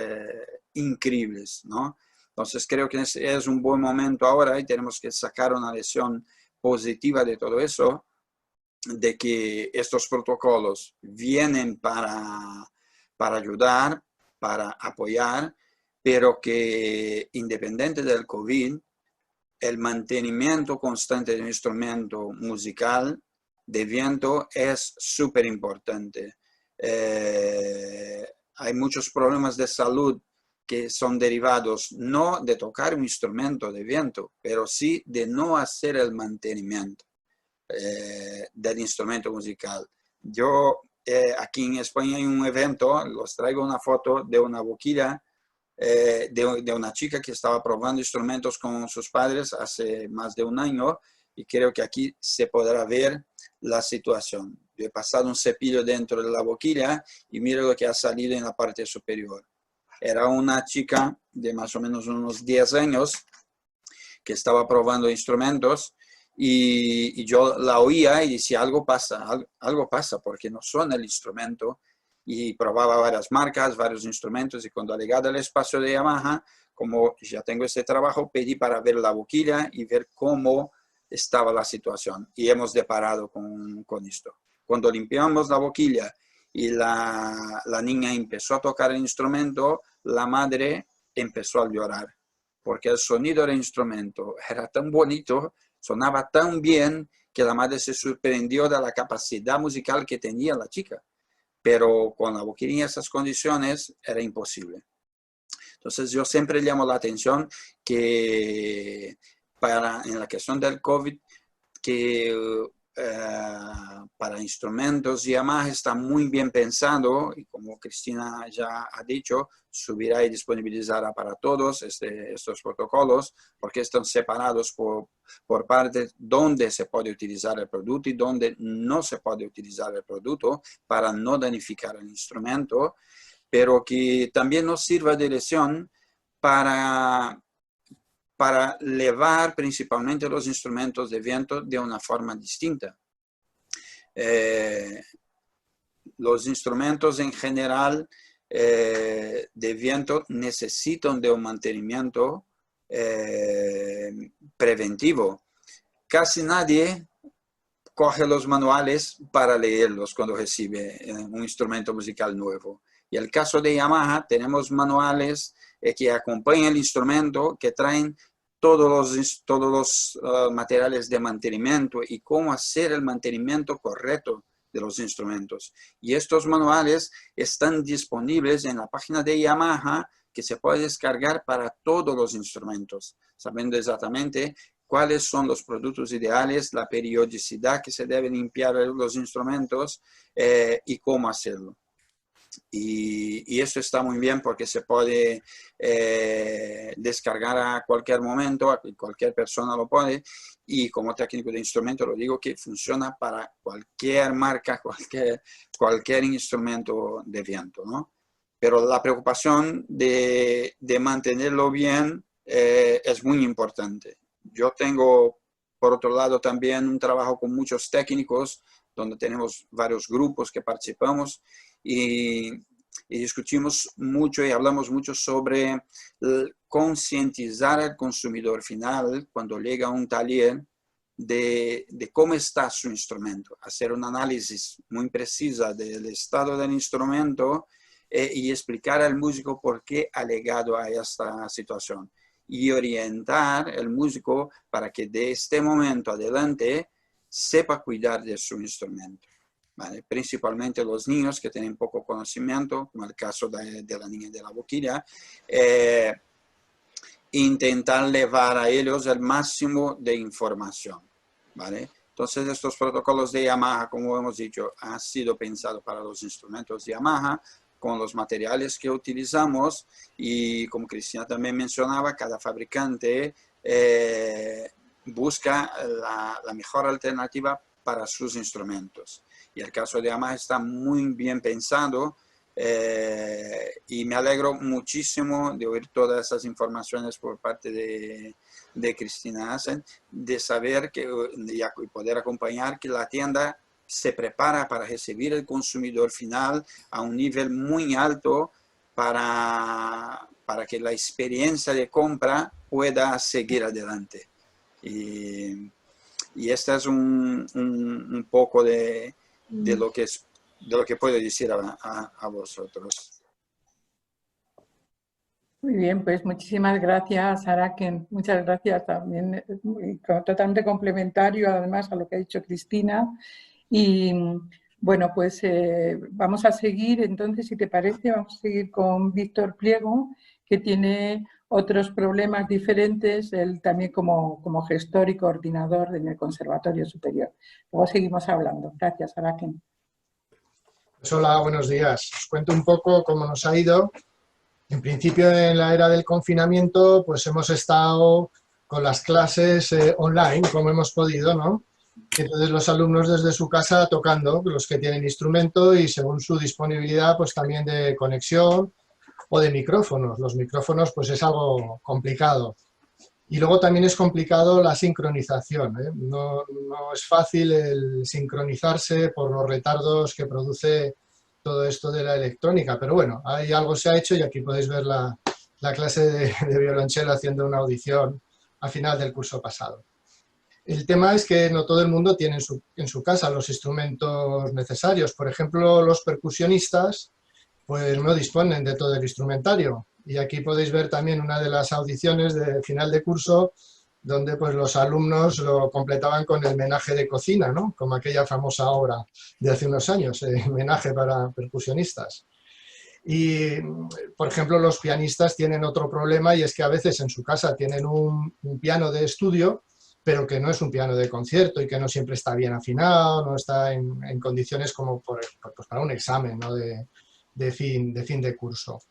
increíbles, ¿no? Entonces creo que es un buen momento ahora y tenemos que sacar una lección positiva de todo eso, de que estos protocolos vienen para ayudar, para apoyar, pero que independiente del COVID, el mantenimiento constante de un instrumento musical de viento es súper importante. Hay muchos problemas de salud que son derivados no de tocar un instrumento de viento, pero sí de no hacer el mantenimiento del instrumento musical. Yo aquí en España hay un evento, los traigo una foto de una boquilla de una chica que estaba probando instrumentos con sus padres hace más de un año y creo que aquí se podrá ver la situación. Yo he pasado un cepillo dentro de la boquilla y mira lo que ha salido en la parte superior. Era una chica de más o menos unos 10 años que estaba probando instrumentos y yo la oía y decía algo pasa porque no suena el instrumento. Y probaba varias marcas, varios instrumentos y cuando ha llegado al espacio de Yamaha, como ya tengo este trabajo, pedí para ver la boquilla y ver cómo estaba la situación y hemos deparado con esto. Cuando limpiamos la boquilla y la niña empezó a tocar el instrumento, la madre empezó a llorar porque el sonido del instrumento era tan bonito, sonaba tan bien que la madre se sorprendió de la capacidad musical que tenía la chica. Pero con la boquilla en esas condiciones era imposible. Entonces yo siempre llamo la atención que en la cuestión del COVID, que para instrumentos Yamaha está muy bien pensado y como Cristina ya ha dicho, subirá y disponibilizará para todos estos protocolos porque están separados por partes donde se puede utilizar el producto y donde no se puede utilizar el producto para no danificar el instrumento, pero que también nos sirva de lección para elevar principalmente los instrumentos de viento de una forma distinta. Los instrumentos en general de viento necesitan de un mantenimiento preventivo. Casi nadie coge los manuales para leerlos cuando recibe un instrumento musical nuevo. Y en el caso de Yamaha tenemos manuales que acompañan el instrumento, que traen todos los materiales de mantenimiento y cómo hacer el mantenimiento correcto de los instrumentos. Y estos manuales están disponibles en la página de Yamaha que se puede descargar para todos los instrumentos, sabiendo exactamente cuáles son los productos ideales, la periodicidad que se deben limpiar los instrumentos y cómo hacerlo. Y eso está muy bien porque se puede descargar a cualquier momento, cualquier persona lo puede, y como técnico de instrumento lo digo que funciona para cualquier marca, cualquier instrumento de viento, ¿no? Pero la preocupación de mantenerlo bien es muy importante. Yo tengo, por otro lado, también un trabajo con muchos técnicos, donde tenemos varios grupos que participamos, y discutimos mucho y hablamos mucho sobre concientizar al consumidor final cuando llega a un taller de cómo está su instrumento, hacer un análisis muy precisa del estado del instrumento y explicar al músico por qué ha llegado a esta situación. y orientar el músico para que de este momento adelante sepa cuidar de su instrumento. ¿Vale? Principalmente los niños que tienen poco conocimiento, como el caso de la niña de la boquilla, intentar llevar a ellos el máximo de información. ¿Vale? Entonces estos protocolos de Yamaha, como hemos dicho, han sido pensados para los instrumentos de Yamaha, con los materiales que utilizamos, y como Cristina también mencionaba, cada fabricante busca la mejor alternativa para sus instrumentos. Y el caso de Yamaha está muy bien pensado, y me alegro muchísimo de oír todas esas informaciones por parte de Cristina Assen, de saber que, y poder acompañar que la tienda se prepara para recibir el consumidor final a un nivel muy alto para que la experiencia de compra pueda seguir adelante. Y este es un poco de lo que puedo decir a vosotros. Muy bien, pues muchísimas gracias, Araken. Muchas gracias también, totalmente complementario además a lo que ha dicho Cristina. Y bueno, pues vamos a seguir, entonces, si te parece, vamos a seguir con Víctor Pliego, que tiene otros problemas diferentes, él también como gestor y coordinador en el Conservatorio Superior. Luego seguimos hablando. Gracias, Araken. Hola, buenos días. Os cuento un poco cómo nos ha ido. En principio, en la era del confinamiento, pues hemos estado con las clases online, como hemos podido, ¿no? Entonces los alumnos desde su casa tocando, los que tienen instrumento y según su disponibilidad, pues también de conexión o de micrófonos. Los micrófonos, pues es algo complicado. Y luego también es complicado la sincronización, ¿eh? No es fácil el sincronizarse por los retardos que produce todo esto de la electrónica, pero bueno, ahí algo se ha hecho y aquí podéis ver la clase de violonchelo haciendo una audición al final del curso pasado. El tema es que no todo el mundo tiene en su casa los instrumentos necesarios. Por ejemplo, los percusionistas pues no disponen de todo el instrumentario. Y aquí podéis ver también una de las audiciones de final de curso donde pues los alumnos lo completaban con el menaje de cocina, ¿no? Como aquella famosa obra de hace unos años, menaje para percusionistas. Y, por ejemplo, los pianistas tienen otro problema y es que a veces en su casa tienen un piano de estudio, pero que no es un piano de concierto y que no siempre está bien afinado, no está en condiciones como pues para un examen, ¿no? de fin de curso.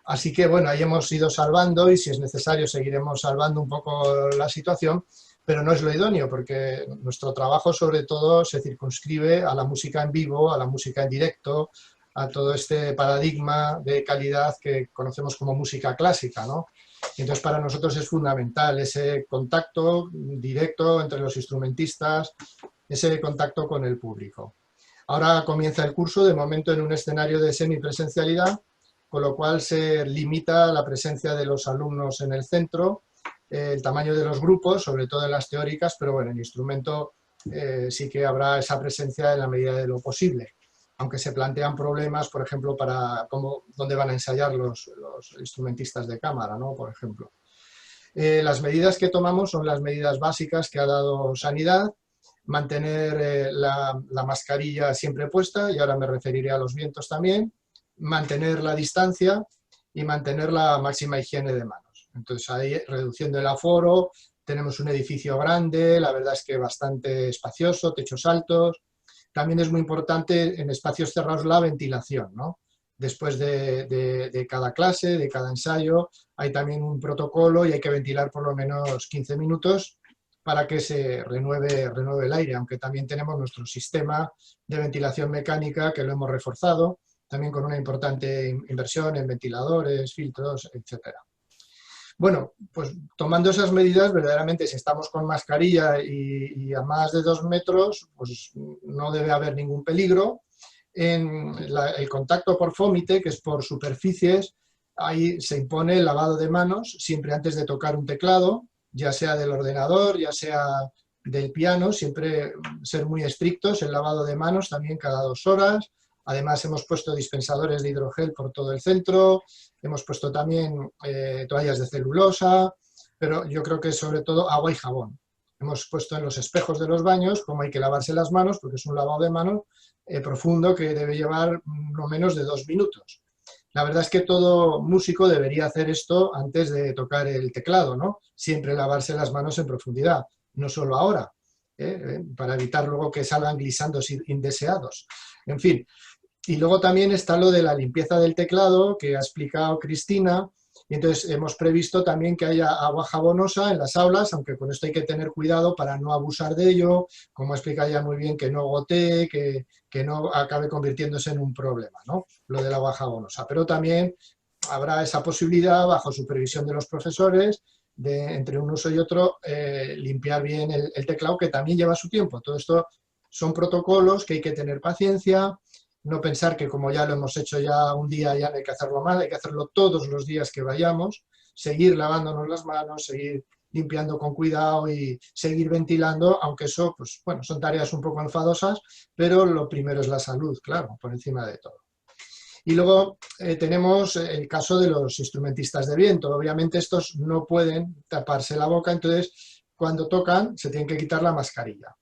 Así que, bueno, ahí hemos ido salvando y si es necesario seguiremos salvando un poco la situación, pero no es lo idóneo porque nuestro trabajo sobre todo se circunscribe a la música en vivo, a la música en directo, a todo este paradigma de calidad que conocemos como música clásica, ¿no? Entonces para nosotros es fundamental ese contacto directo entre los instrumentistas, ese contacto con el público. Ahora comienza el curso, de momento en un escenario de semipresencialidad, con lo cual se limita la presencia de los alumnos en el centro, el tamaño de los grupos, sobre todo en las teóricas, pero bueno, en instrumento sí que habrá esa presencia en la medida de lo posible, aunque se plantean problemas, por ejemplo, para dónde van a ensayar los instrumentistas de cámara, ¿no? Por ejemplo. Las medidas que tomamos son las medidas básicas que ha dado Sanidad, mantener la mascarilla siempre puesta, y ahora me referiré a los vientos también, mantener la distancia y mantener la máxima higiene de manos. Entonces ahí reduciendo el aforo, tenemos un edificio grande, la verdad es que bastante espacioso, techos altos. También es muy importante en espacios cerrados la ventilación, ¿no? Después de cada clase, de cada ensayo, hay también un protocolo y hay que ventilar por lo menos 15 minutos para que se renueve el aire, aunque también tenemos nuestro sistema de ventilación mecánica que lo hemos reforzado, también con una importante inversión en ventiladores, filtros, etc. Bueno, pues tomando esas medidas, verdaderamente si estamos con mascarilla y a más de 2 metros, pues no debe haber ningún peligro. En el contacto por fómite, que es por superficies, ahí se impone el lavado de manos siempre antes de tocar un teclado, ya sea del ordenador, ya sea del piano, siempre ser muy estrictos, el lavado de manos también cada 2 horas. Además hemos puesto dispensadores de hidrogel por todo el centro, hemos puesto también toallas de celulosa, pero yo creo que sobre todo agua y jabón. Hemos puesto en los espejos de los baños cómo hay que lavarse las manos, porque es un lavado de manos profundo que debe llevar no menos de 2 minutos. La verdad es que todo músico debería hacer esto antes de tocar el teclado, ¿no? Siempre lavarse las manos en profundidad, no solo ahora, para evitar luego que salgan glisandos indeseados. En fin, y luego también está lo de la limpieza del teclado, que ha explicado Cristina, y entonces hemos previsto también que haya agua jabonosa en las aulas, aunque con esto hay que tener cuidado para no abusar de ello, como explica ella muy bien, que no gotee, que no acabe convirtiéndose en un problema, ¿no? Lo del agua jabonosa. Pero también habrá esa posibilidad, bajo supervisión de los profesores, de entre un uso y otro limpiar bien el teclado, que también lleva su tiempo. Todo esto son protocolos que hay que tener paciencia. No pensar que como ya lo hemos hecho ya un día ya no hay que hacerlo mal, hay que hacerlo todos los días que vayamos, seguir lavándonos las manos, seguir limpiando con cuidado y seguir ventilando, aunque eso, pues bueno, son tareas un poco enfadosas, pero lo primero es la salud, claro, por encima de todo. Y luego tenemos el caso de los instrumentistas de viento. Obviamente estos no pueden taparse la boca, entonces cuando tocan se tienen que quitar la mascarilla.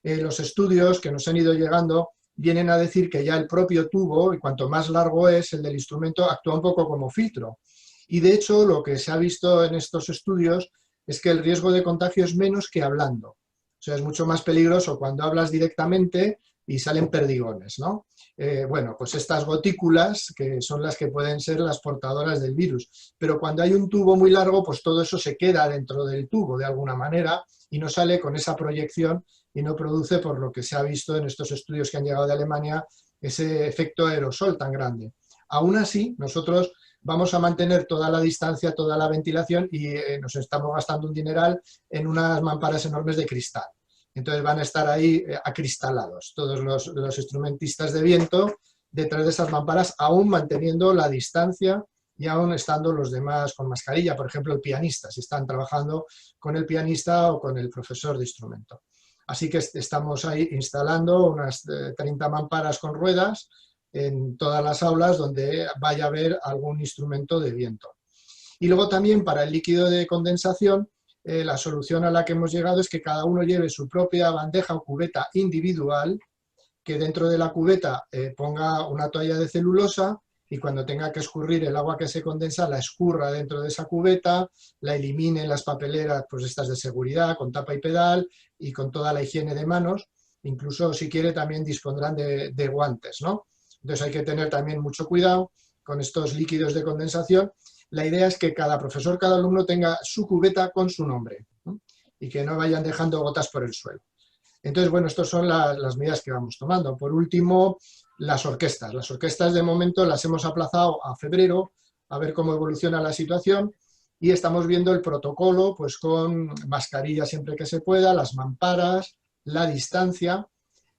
Los estudios que nos han ido llegando vienen a decir que ya el propio tubo, y cuanto más largo es el del instrumento, actúa un poco como filtro. Y de hecho, lo que se ha visto en estos estudios es que el riesgo de contagio es menos que hablando. O sea, es mucho más peligroso cuando hablas directamente y salen perdigones, ¿no? Bueno, pues estas gotículas, que son las que pueden ser las portadoras del virus. Pero cuando hay un tubo muy largo, pues todo eso se queda dentro del tubo de alguna manera y no sale con esa proyección y no produce, por lo que se ha visto en estos estudios que han llegado de Alemania, ese efecto aerosol tan grande. Aún así, nosotros vamos a mantener toda la distancia, toda la ventilación y nos estamos gastando un dineral en unas mamparas enormes de cristal. Entonces van a estar ahí acristalados todos los instrumentistas de viento detrás de esas mamparas, aún manteniendo la distancia y aún estando los demás con mascarilla. Por ejemplo, el pianista, si están trabajando con el pianista o con el profesor de instrumento. Así que estamos ahí instalando unas 30 mamparas con ruedas en todas las aulas donde vaya a haber algún instrumento de viento. Y luego también para el líquido de condensación, la solución a la que hemos llegado es que cada uno lleve su propia bandeja o cubeta individual, que dentro de la cubeta ponga una toalla de celulosa y cuando tenga que escurrir el agua que se condensa, la escurra dentro de esa cubeta, la elimine en las papeleras, pues estas de seguridad, con tapa y pedal y con toda la higiene de manos. Incluso si quiere también dispondrán de guantes, ¿no? Entonces hay que tener también mucho cuidado con estos líquidos de condensación. La idea es que cada profesor, cada alumno tenga su cubeta con su nombre, ¿no? Y que no vayan dejando gotas por el suelo. Entonces, bueno, estas son las medidas que vamos tomando. Por último, las orquestas. Las orquestas de momento las hemos aplazado a febrero, a ver cómo evoluciona la situación, y estamos viendo el protocolo pues con mascarilla siempre que se pueda, las mamparas, la distancia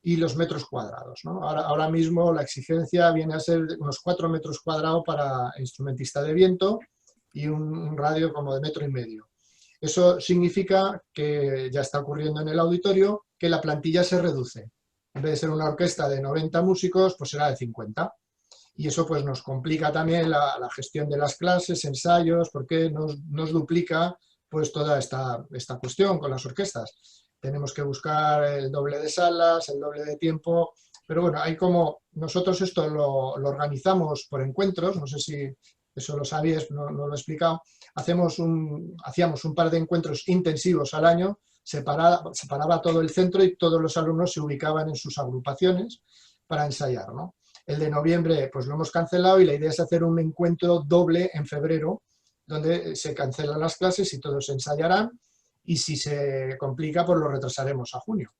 y los metros cuadrados, ¿no? Ahora mismo la exigencia viene a ser unos 4 metros cuadrados para instrumentista de viento y un radio como de 1,5 metros. Eso significa que ya está ocurriendo en el auditorio que la plantilla se reduce. En vez de ser una orquesta de 90 músicos, pues será de 50. Y eso pues nos complica también la gestión de las clases, ensayos, porque nos duplica pues toda esta cuestión con las orquestas. Tenemos que buscar el doble de salas, el doble de tiempo, pero bueno, hay como, nosotros esto lo organizamos por encuentros, no sé si eso lo sabíais, no lo he explicado, hacíamos un par de encuentros intensivos al año, separaba todo el centro y todos los alumnos se ubicaban en sus agrupaciones para ensayar, ¿no? El de noviembre pues lo hemos cancelado y la idea es hacer un encuentro doble en febrero, donde se cancelan las clases y todos ensayarán, y si se complica pues lo retrasaremos a junio.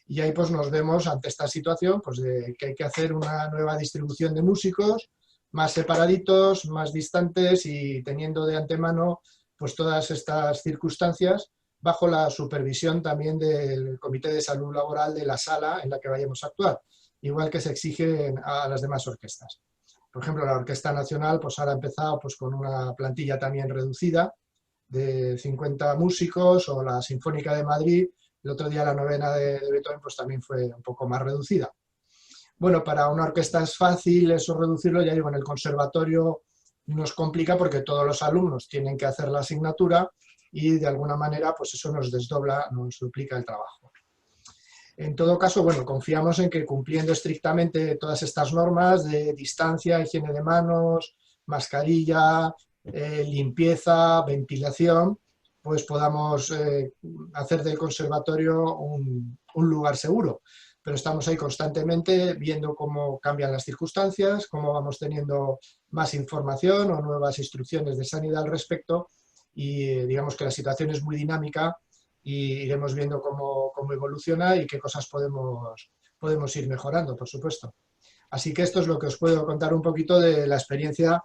Y ahí pues nos vemos ante esta situación pues de que hay que hacer una nueva distribución de músicos, más separaditos, más distantes y teniendo de antemano pues todas estas circunstancias bajo la supervisión también del Comité de Salud Laboral de la sala en la que vayamos a actuar, igual que se exige a las demás orquestas. Por ejemplo, la Orquesta Nacional pues ahora ha empezado pues con una plantilla también reducida de 50 músicos, o la Sinfónica de Madrid, el otro día la novena de Beethoven pues también fue un poco más reducida. Bueno, para una orquesta es fácil eso reducirlo, ya digo, en el conservatorio nos complica porque todos los alumnos tienen que hacer la asignatura y de alguna manera pues eso nos desdobla, nos duplica el trabajo. En todo caso, bueno, confiamos en que cumpliendo estrictamente todas estas normas de distancia, higiene de manos, mascarilla, limpieza, ventilación, pues podamos hacer del conservatorio un lugar seguro. Pero estamos ahí constantemente viendo cómo cambian las circunstancias, cómo vamos teniendo más información o nuevas instrucciones de sanidad al respecto, y digamos que la situación es muy dinámica y iremos viendo cómo evoluciona y qué cosas podemos ir mejorando, por supuesto. Así que esto es lo que os puedo contar un poquito de la experiencia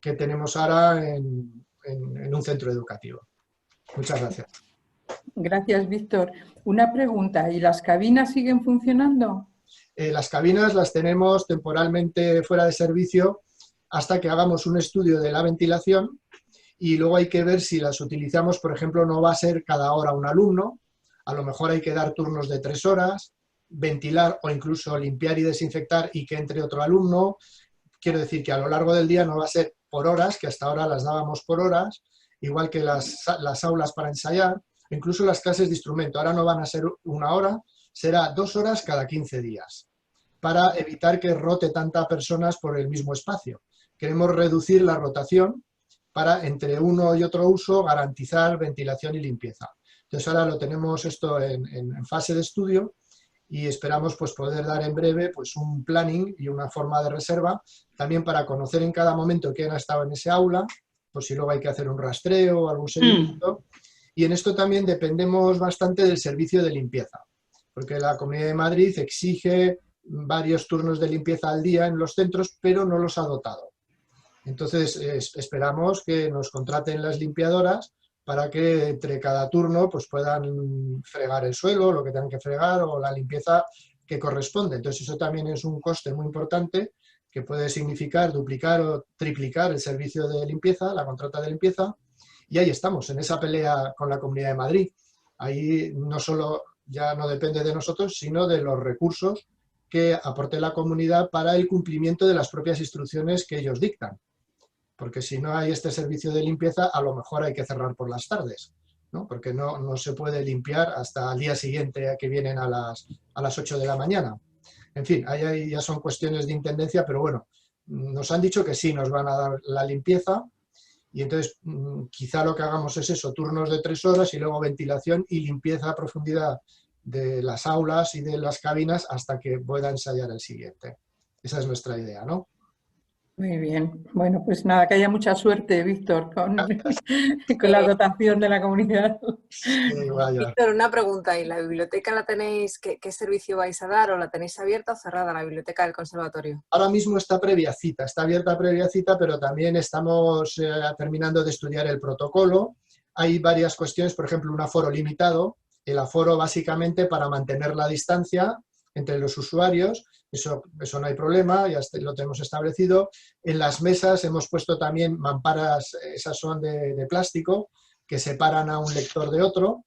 que tenemos ahora en un centro educativo. Muchas gracias. Gracias, Víctor. Una pregunta, ¿y las cabinas siguen funcionando? Las cabinas las tenemos temporalmente fuera de servicio hasta que hagamos un estudio de la ventilación, y luego hay que ver si las utilizamos. Por ejemplo, no va a ser cada hora un alumno, a lo mejor hay que dar turnos de 3 horas, ventilar o incluso limpiar y desinfectar y que entre otro alumno. Quiero decir que a lo largo del día no va a ser por horas, que hasta ahora las dábamos por horas, igual que las aulas para ensayar, incluso las clases de instrumento. Ahora no van a ser 1 hora, será 2 horas cada 15 días, para evitar que rote tanta personas por el mismo espacio. Queremos reducir la rotación para entre uno y otro uso garantizar ventilación y limpieza. Entonces ahora lo tenemos esto en fase de estudio y esperamos pues poder dar en breve pues un planning y una forma de reserva también para conocer en cada momento quién ha estado en ese aula, por si luego hay que hacer un rastreo o algún seguimiento. Y en esto también dependemos bastante del servicio de limpieza, porque la Comunidad de Madrid exige varios turnos de limpieza al día en los centros, pero no los ha dotado. Entonces esperamos que nos contraten las limpiadoras para que entre cada turno pues puedan fregar el suelo, lo que tengan que fregar, o la limpieza que corresponde. Entonces eso también es un coste muy importante que puede significar duplicar o triplicar el servicio de limpieza, la contrata de limpieza, y ahí estamos, en esa pelea con la Comunidad de Madrid. Ahí no solo ya no depende de nosotros, sino de los recursos que aporte la comunidad para el cumplimiento de las propias instrucciones que ellos dictan. Porque si no hay este servicio de limpieza, a lo mejor hay que cerrar por las tardes, ¿no? Porque no se puede limpiar hasta el día siguiente, que vienen a las 8 de la mañana. En fin, ahí ya son cuestiones de intendencia, pero bueno, nos han dicho que sí nos van a dar la limpieza, y entonces quizá lo que hagamos es eso, turnos de 3 horas y luego ventilación y limpieza a profundidad de las aulas y de las cabinas hasta que pueda ensayar el siguiente. Esa es nuestra idea, ¿no? Muy bien. Bueno, pues nada, que haya mucha suerte, Víctor, con la dotación de la comunidad. Sí, vaya. Víctor, una pregunta. ¿Y la biblioteca la tenéis, qué servicio vais a dar? ¿O la tenéis abierta o cerrada, la biblioteca del conservatorio? Ahora mismo está previa cita, está abierta previa cita, pero también estamos terminando de estudiar el protocolo. Hay varias cuestiones, por ejemplo, un aforo limitado. El aforo básicamente para mantener la distancia entre los usuarios, eso no hay problema, ya lo tenemos establecido. En las mesas hemos puesto también mamparas, esas son de plástico, que separan a un lector de otro.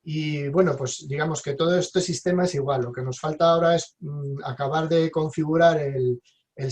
Y bueno, pues digamos que todo este sistema es igual. Lo que nos falta ahora es acabar de configurar el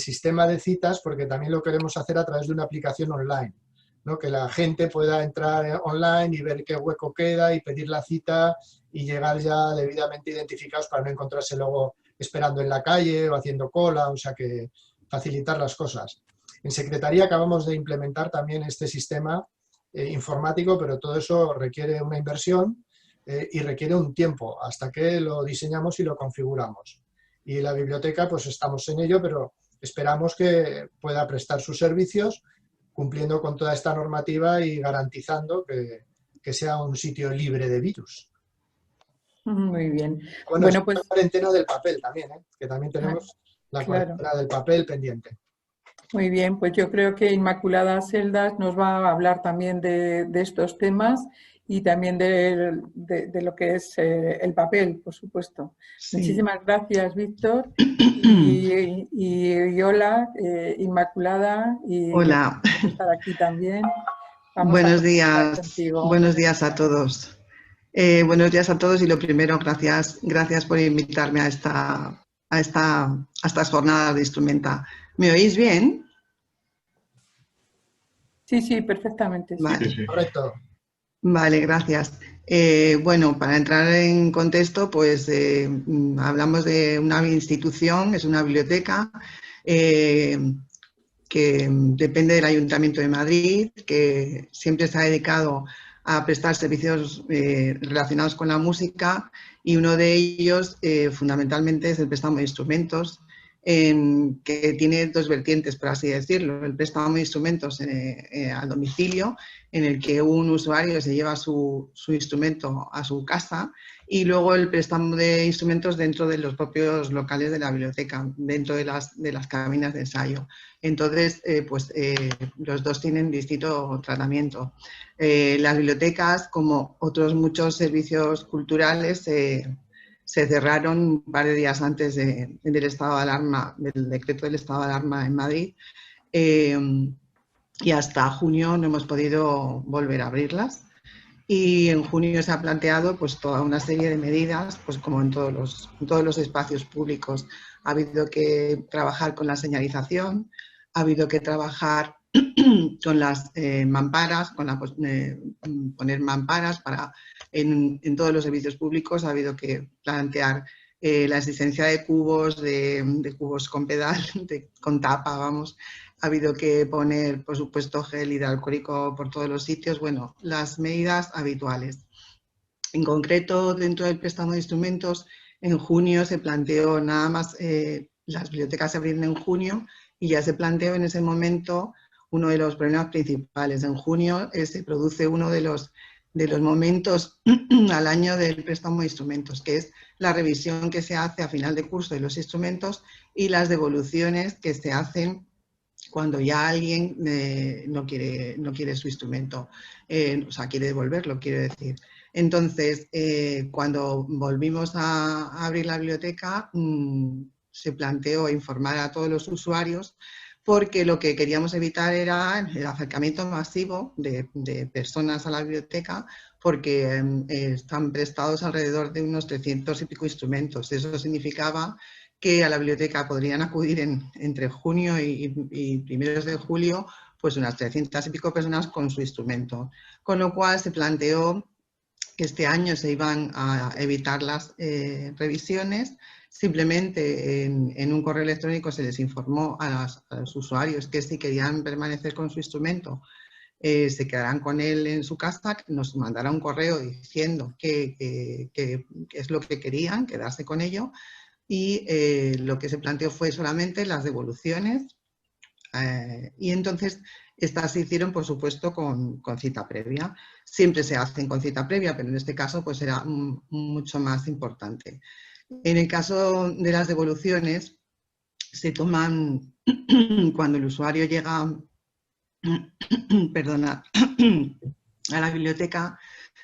sistema de citas, porque también lo queremos hacer a través de una aplicación online, ¿no? Que la gente pueda entrar online y ver qué hueco queda y pedir la cita y llegar ya debidamente identificados para no encontrarse luego esperando en la calle o haciendo cola, o sea que facilitar las cosas. En Secretaría acabamos de implementar también este sistema informático, pero todo eso requiere una inversión y requiere un tiempo hasta que lo diseñamos y lo configuramos. Y la biblioteca pues estamos en ello, pero esperamos que pueda prestar sus servicios cumpliendo con toda esta normativa y garantizando que sea un sitio libre de virus. Muy bien. Bueno, pues la cuarentena del papel también, que también tenemos la cuarentena del papel pendiente. Muy bien, pues yo creo que Inmaculada Seldas nos va a hablar también de estos temas y también de lo que es el papel, por supuesto. Sí. Muchísimas gracias, Víctor. Y hola, Inmaculada. Y hola. Estar aquí también. Buenos días a todos. Buenos días a todos y lo primero, gracias por invitarme a estas jornadas de Instrumenta. ¿Me oís bien? Sí, perfectamente. Sí. Vale. Sí. Correcto. Vale, gracias. Bueno, para entrar en contexto, pues hablamos de una institución, es una biblioteca que depende del Ayuntamiento de Madrid, que siempre se ha dedicado a prestar servicios relacionados con la música, y uno de ellos fundamentalmente es el préstamo de instrumentos, que tiene dos vertientes, por así decirlo: el préstamo de instrumentos al domicilio, en el que un usuario se lleva su instrumento a su casa, y luego el préstamo de instrumentos dentro de los propios locales de la biblioteca, dentro de las cabinas de ensayo. Entonces, los dos tienen distinto tratamiento. Las bibliotecas, como otros muchos servicios culturales, se cerraron un par de días antes del estado de alarma, del decreto del estado de alarma en Madrid, y hasta junio no hemos podido volver a abrirlas. Y en junio se ha planteado pues toda una serie de medidas, pues como en todos los espacios públicos. Ha habido que trabajar con la señalización, ha habido que trabajar con las mamparas, poner mamparas en todos los servicios públicos. Ha habido que plantear la existencia de cubos con pedal, con tapa, vamos. Ha habido que poner, por supuesto, gel hidroalcohólico por todos los sitios. Bueno, las medidas habituales. En concreto, dentro del préstamo de instrumentos, en junio se planteó nada más, las bibliotecas se abrieron en junio, y ya se planteó en ese momento uno de los problemas principales. En junio se produce uno de los momentos al año del préstamo de instrumentos, que es la revisión que se hace a final de curso de los instrumentos y las devoluciones que se hacen cuando ya alguien no quiere su instrumento, o sea, quiere devolverlo, quiero decir. Entonces, cuando volvimos a abrir la biblioteca, se planteó informar a todos los usuarios, porque lo que queríamos evitar era el acercamiento masivo de personas a la biblioteca, porque están prestados alrededor de unos 300 y pico instrumentos. Eso significaba que a la biblioteca podrían acudir entre junio y primeros de julio pues unas 300 y pico personas con su instrumento. Con lo cual se planteó que este año se iban a evitar las revisiones. Simplemente en un correo electrónico se les informó a los usuarios que si querían permanecer con su instrumento, se quedarán con él en su casa, nos mandará un correo diciendo que es lo que querían, quedarse con ello, y lo que se planteó fue solamente las devoluciones, y entonces estas se hicieron, por supuesto, con cita previa. Siempre se hacen con cita previa, pero en este caso pues era mucho más importante. En el caso de las devoluciones, se toman cuando el usuario llega perdona, a la biblioteca,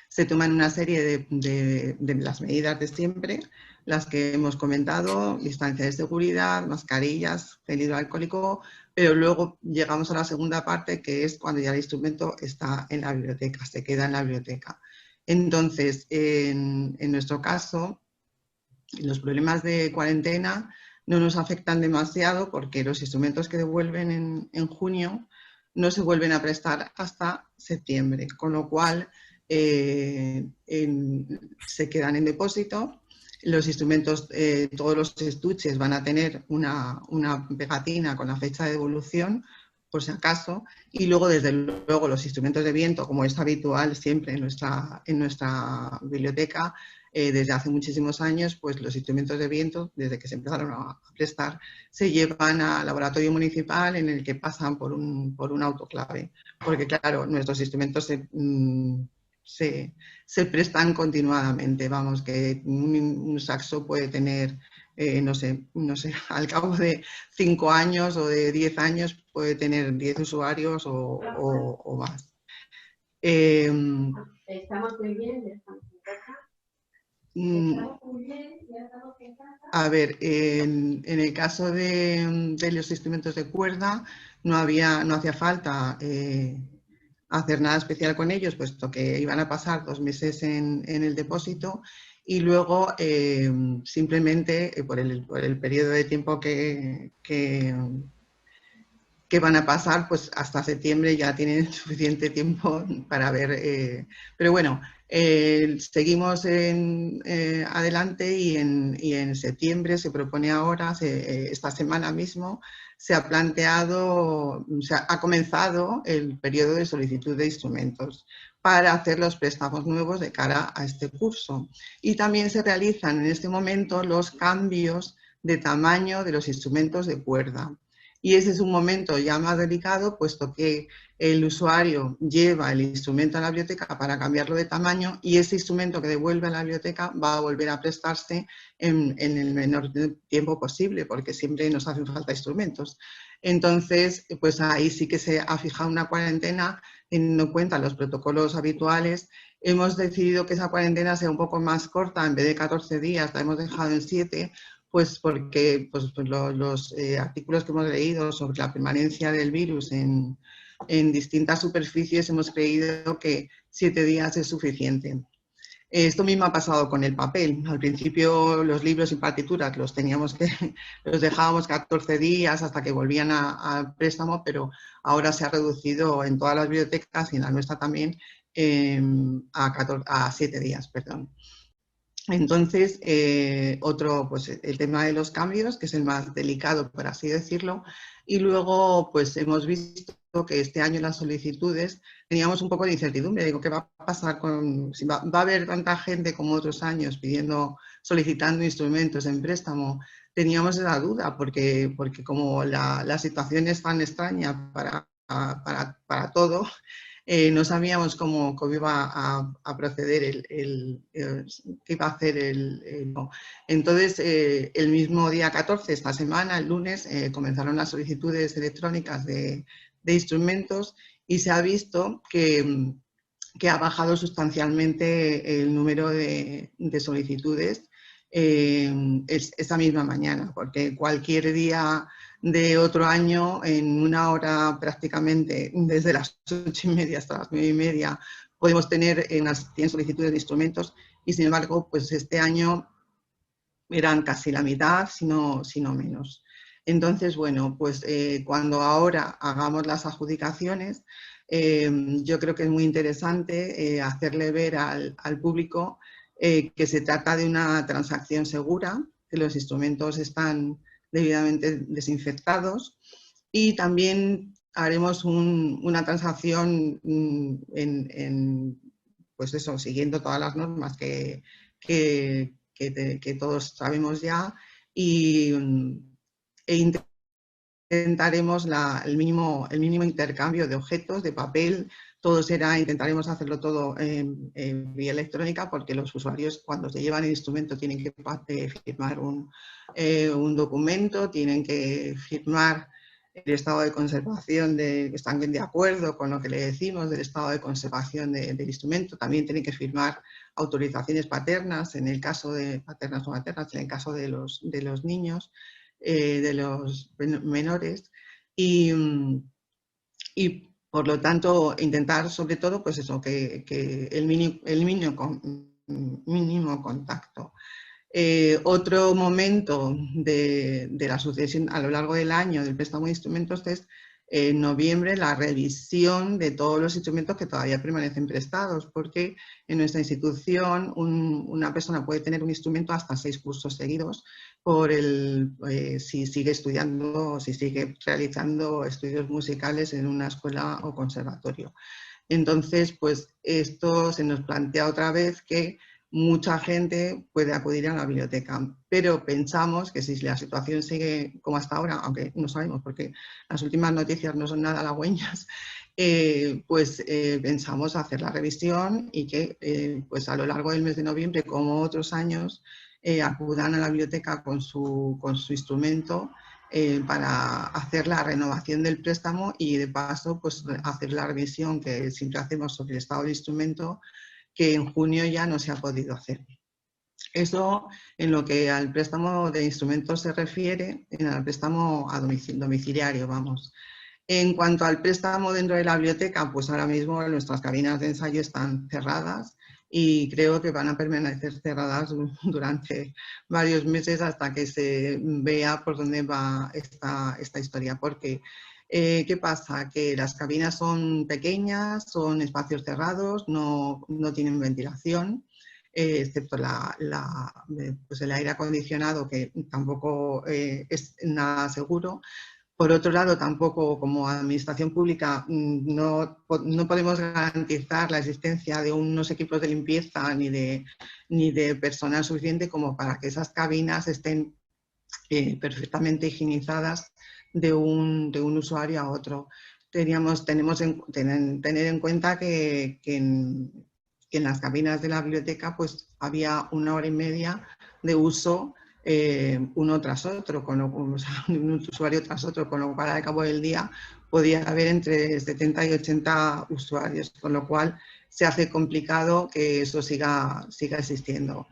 se toman una serie de las medidas de siempre, las que hemos comentado: distancia de seguridad, mascarillas, gel hidroalcohólico, pero luego llegamos a la segunda parte, que es cuando ya el instrumento está en la biblioteca, se queda en la biblioteca. Entonces, en nuestro caso, los problemas de cuarentena no nos afectan demasiado, porque los instrumentos que devuelven en junio no se vuelven a prestar hasta septiembre, con lo cual se quedan en depósito. Los instrumentos, todos los estuches van a tener una pegatina con la fecha de devolución, por si acaso, y luego, desde luego, los instrumentos de viento, como es habitual siempre en nuestra biblioteca, desde hace muchísimos años, pues los instrumentos de viento, desde que se empezaron a prestar, se llevan al laboratorio municipal, en el que pasan por un autoclave, porque claro, nuestros instrumentos se prestan continuadamente. Vamos, que un saxo puede tener, no sé, al cabo de 5 años o de 10 años puede tener 10 usuarios o más. Estamos muy bien, estamos en casa. A ver, en el caso de los instrumentos de cuerda, no hacía falta hacer nada especial con ellos, puesto que iban a pasar 2 meses en el depósito, y luego simplemente por el periodo de tiempo que que van a pasar, pues hasta septiembre ya tienen suficiente tiempo para ver. Pero bueno, seguimos adelante y en septiembre se propone ahora, esta semana mismo, se ha comenzado el periodo de solicitud de instrumentos para hacer los préstamos nuevos de cara a este curso. Y también se realizan en este momento los cambios de tamaño de los instrumentos de cuerda. Y ese es un momento ya más delicado, puesto que el usuario lleva el instrumento a la biblioteca para cambiarlo de tamaño y ese instrumento que devuelve a la biblioteca va a volver a prestarse en el menor tiempo posible, porque siempre nos hacen falta instrumentos. Entonces, pues ahí sí que se ha fijado una cuarentena teniendo en cuenta los protocolos habituales. Hemos decidido que esa cuarentena sea un poco más corta, en vez de 14 días, la hemos dejado en 7, pues porque los artículos que hemos leído sobre la permanencia del virus en distintas superficies hemos creído que 7 días es suficiente. Esto mismo ha pasado con el papel. Al principio los libros y partituras los dejábamos 14 días hasta que volvían al préstamo, pero ahora se ha reducido en todas las bibliotecas y en la nuestra también a 7 días, perdón. Entonces, pues el tema de los cambios, que es el más delicado, por así decirlo, y luego pues hemos visto que este año las solicitudes teníamos un poco de incertidumbre. Digo, ¿qué va a pasar si va a haber tanta gente como otros años solicitando instrumentos en préstamo? Teníamos esa duda porque como la situación es tan extraña para todo, no sabíamos cómo iba a proceder, qué iba a hacer no. Entonces, el mismo día 14, esta semana, el lunes, comenzaron las solicitudes electrónicas de instrumentos y se ha visto que ha bajado sustancialmente el número de solicitudes esa misma mañana, porque cualquier día de otro año, en una hora prácticamente, desde las 8:30 hasta las 9:30, podemos tener unas 100 solicitudes de instrumentos y, sin embargo, pues este año eran casi la mitad, si no menos. Entonces, bueno, pues cuando ahora hagamos las adjudicaciones, yo creo que es muy interesante hacerle ver al público que se trata de una transacción segura, que los instrumentos están debidamente desinfectados y también haremos una transacción pues eso, siguiendo todas las normas que todos sabemos ya e intentaremos el mínimo intercambio de objetos, de papel. Intentaremos hacerlo todo vía electrónica, porque los usuarios, cuando se llevan el instrumento, tienen que firmar un documento, tienen que firmar el estado de conservación, que están de acuerdo con lo que le decimos del estado de conservación del instrumento. También tienen que firmar autorizaciones paternas, en el caso de paternas o maternas, en el caso de los niños, de los menores. Y por lo tanto, intentar sobre todo, pues eso, que el mínimo contacto. Otro momento de la sucesión a lo largo del año del préstamo de instrumentos es en noviembre la revisión de todos los instrumentos que todavía permanecen prestados, porque en nuestra institución una persona puede tener un instrumento hasta 6 cursos seguidos si sigue estudiando o si sigue realizando estudios musicales en una escuela o conservatorio. Entonces, pues esto se nos plantea otra vez que mucha gente puede acudir a la biblioteca, pero pensamos que si la situación sigue como hasta ahora, aunque no sabemos porque las últimas noticias no son nada halagüeñas, pensamos hacer la revisión y que pues a lo largo del mes de noviembre, como otros años, acudan a la biblioteca con su instrumento para hacer la renovación del préstamo y de paso pues hacer la revisión que siempre hacemos sobre el estado del instrumento, que en junio ya no se ha podido hacer. Eso en lo que al préstamo de instrumentos se refiere, al préstamo domiciliario, vamos. En cuanto al préstamo dentro de la biblioteca, pues ahora mismo nuestras cabinas de ensayo están cerradas y creo que van a permanecer cerradas durante varios meses hasta que se vea por dónde va esta historia, porque ¿Qué pasa? Que las cabinas son pequeñas, son espacios cerrados, no tienen ventilación, excepto pues el aire acondicionado, que tampoco es nada seguro. Por otro lado, tampoco como administración pública no podemos garantizar la existencia de unos equipos de limpieza ni de personal suficiente como para que esas cabinas estén perfectamente higienizadas de un usuario a otro. Tenemos tener en cuenta que en las cabinas de la biblioteca pues había 1 hora y media de uso uno tras otro, o sea, un usuario tras otro, con lo cual al cabo del día podía haber entre 70 y 80 usuarios, con lo cual se hace complicado que eso siga existiendo.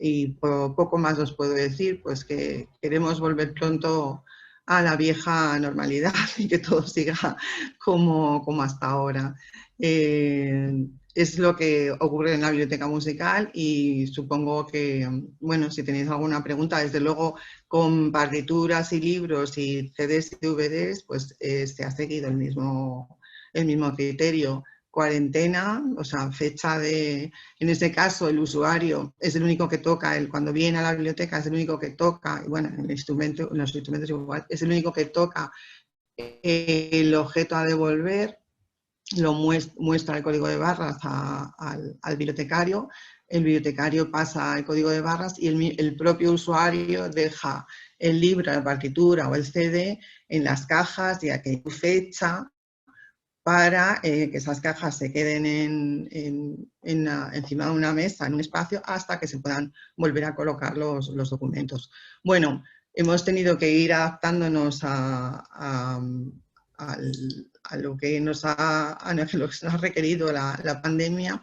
Y poco más os puedo decir, pues que queremos volver pronto a la vieja normalidad y que todo siga como hasta ahora. Es lo que ocurre en la biblioteca musical y supongo que, bueno, si tenéis alguna pregunta, desde luego con partituras y libros y CDs y DVDs, pues se ha seguido el mismo criterio. Cuarentena, o sea, fecha de, en este caso el usuario es el único que toca, cuando viene a la biblioteca es el único que toca, y bueno, en los instrumentos igual, es el único que toca el objeto a devolver, lo muestra el código de barras al bibliotecario, el bibliotecario pasa el código de barras y el propio usuario deja el libro, la partitura o el CD en las cajas y a que fecha para que esas cajas se queden encima de una mesa, en un espacio, hasta que se puedan volver a colocar los documentos. Bueno, hemos tenido que ir adaptándonos a lo que nos ha requerido la pandemia,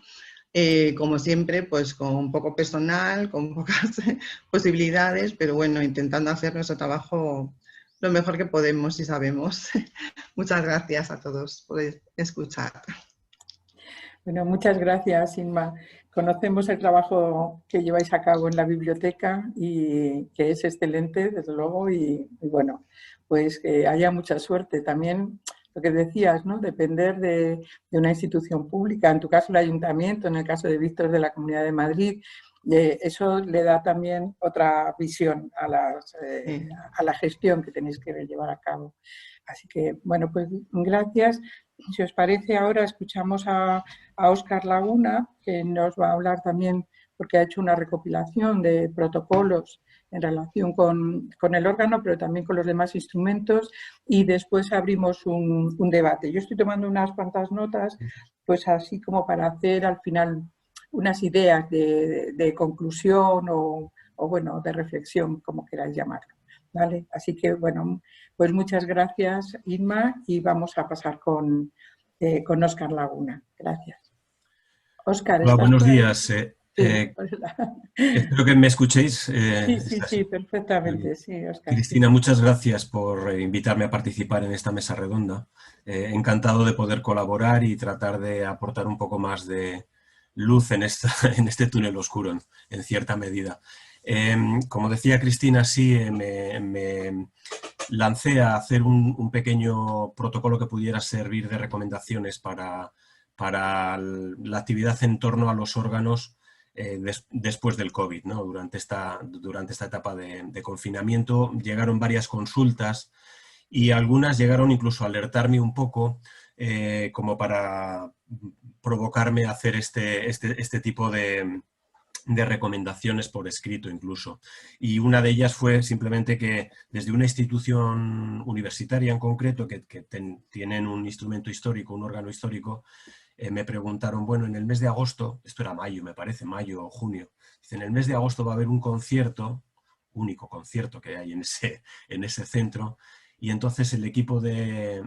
como siempre, pues con poco personal, con pocas posibilidades, pero bueno, intentando hacer nuestro trabajo lo mejor que podemos y sabemos. Muchas gracias a todos por escuchar. Bueno, muchas gracias, Inma. Conocemos el trabajo que lleváis a cabo en la biblioteca y que es excelente, desde luego, y bueno, pues que haya mucha suerte. También lo que decías, ¿no? Depender de una institución pública, en tu caso el ayuntamiento, en el caso de Víctor de la Comunidad de Madrid, eso le da también otra visión a la gestión que tenéis que llevar a cabo. Así que, bueno, pues gracias. Si os parece, ahora escuchamos a Óscar Laguna, que nos va a hablar también, porque ha hecho una recopilación de protocolos en relación con el órgano, pero también con los demás instrumentos, y después abrimos un debate. Yo estoy tomando unas cuantas notas, pues así como para hacer al final unas ideas de conclusión o bueno, de reflexión, como queráis llamarlo, ¿vale? Así que, bueno, pues muchas gracias, Inma, y vamos a pasar con Óscar Laguna. Gracias. Óscar, hola, buenos días. Sí, espero que me escuchéis. Sí, perfectamente. Sí, Óscar. Cristina, muchas gracias por invitarme a participar en esta mesa redonda. Encantado de poder colaborar y tratar de aportar un poco más de luz en este túnel oscuro, en cierta medida. Como decía Cristina, sí, me lancé a hacer un pequeño protocolo que pudiera servir de recomendaciones para la actividad en torno a los órganos después del COVID, ¿no? Durante esta etapa de confinamiento llegaron varias consultas y algunas llegaron incluso a alertarme un poco como para provocarme a hacer este tipo de recomendaciones por escrito incluso. Y una de ellas fue simplemente que desde una institución universitaria en concreto que tienen un instrumento histórico, un órgano histórico, me preguntaron, bueno, en el mes de agosto, esto era mayo, me parece, mayo o junio, en el mes de agosto va a haber un concierto, único concierto que hay en ese centro, y entonces el equipo de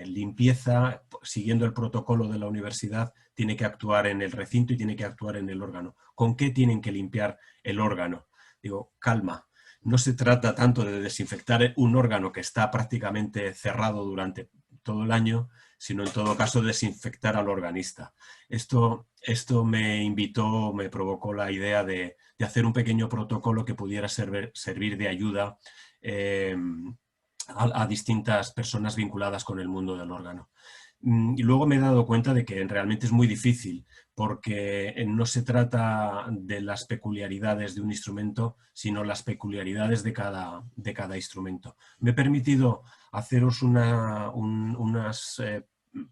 limpieza, siguiendo el protocolo de la universidad, tiene que actuar en el recinto y tiene que actuar en el órgano. ¿Con qué tienen que limpiar el órgano? Digo, calma, no se trata tanto de desinfectar un órgano que está prácticamente cerrado durante todo el año, sino en todo caso desinfectar al organista. Esto me provocó la idea de hacer un pequeño protocolo que pudiera servir de ayuda a distintas personas vinculadas con el mundo del órgano. Y luego me he dado cuenta de que realmente es muy difícil, porque no se trata de las peculiaridades de un instrumento, sino las peculiaridades de cada instrumento. Me he permitido haceros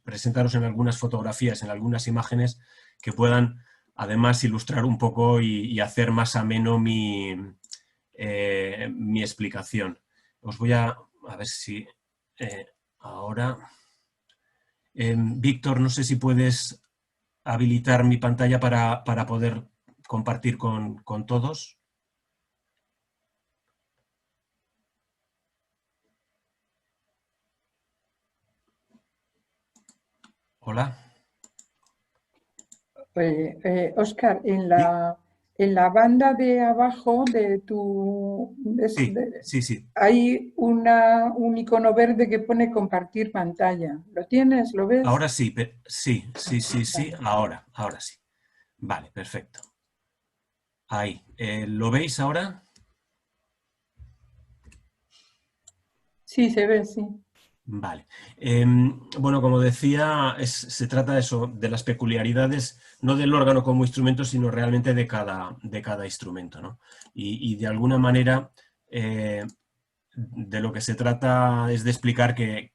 presentaros en algunas fotografías, en algunas imágenes que puedan además ilustrar un poco y hacer más ameno mi explicación. Os voy a ver si ahora... Víctor, no sé si puedes habilitar mi pantalla para poder compartir con todos. Hola. Óscar, en la banda de abajo de tu... Sí. Hay un icono verde que pone compartir pantalla. ¿Lo tienes? ¿Lo ves? Ahora sí, sí. Ahora sí. Vale, perfecto. Ahí. ¿Lo veis ahora? Sí, se ve, sí. Vale. Bueno, como decía, se trata de eso, de las peculiaridades, no del órgano como instrumento, sino realmente de cada instrumento, ¿no? Y de alguna manera, de lo que se trata es de explicar que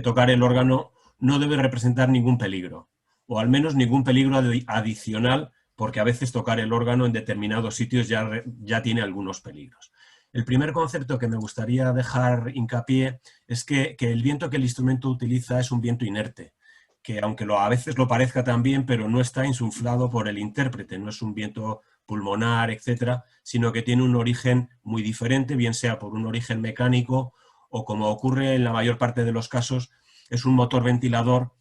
tocar el órgano no debe representar ningún peligro, o al menos ningún peligro adicional, porque a veces tocar el órgano en determinados sitios ya tiene algunos peligros. El primer concepto que me gustaría dejar hincapié es que el viento que el instrumento utiliza es un viento inerte, que aunque a veces lo parezca también, pero no está insuflado por el intérprete, no es un viento pulmonar, etcétera, sino que tiene un origen muy diferente, bien sea por un origen mecánico o, como ocurre en la mayor parte de los casos, es un motor ventilador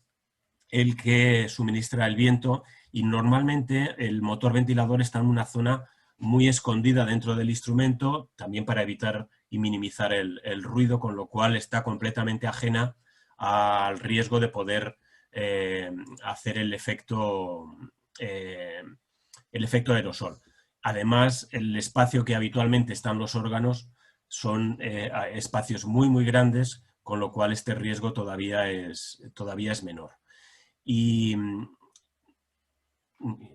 el que suministra el viento, y normalmente el motor ventilador está en una zona muy escondida dentro del instrumento, también para evitar y minimizar el ruido, con lo cual está completamente ajena al riesgo de poder hacer el efecto aerosol. Además, el espacio que habitualmente están los órganos son espacios muy, muy grandes, con lo cual este riesgo todavía es menor. Y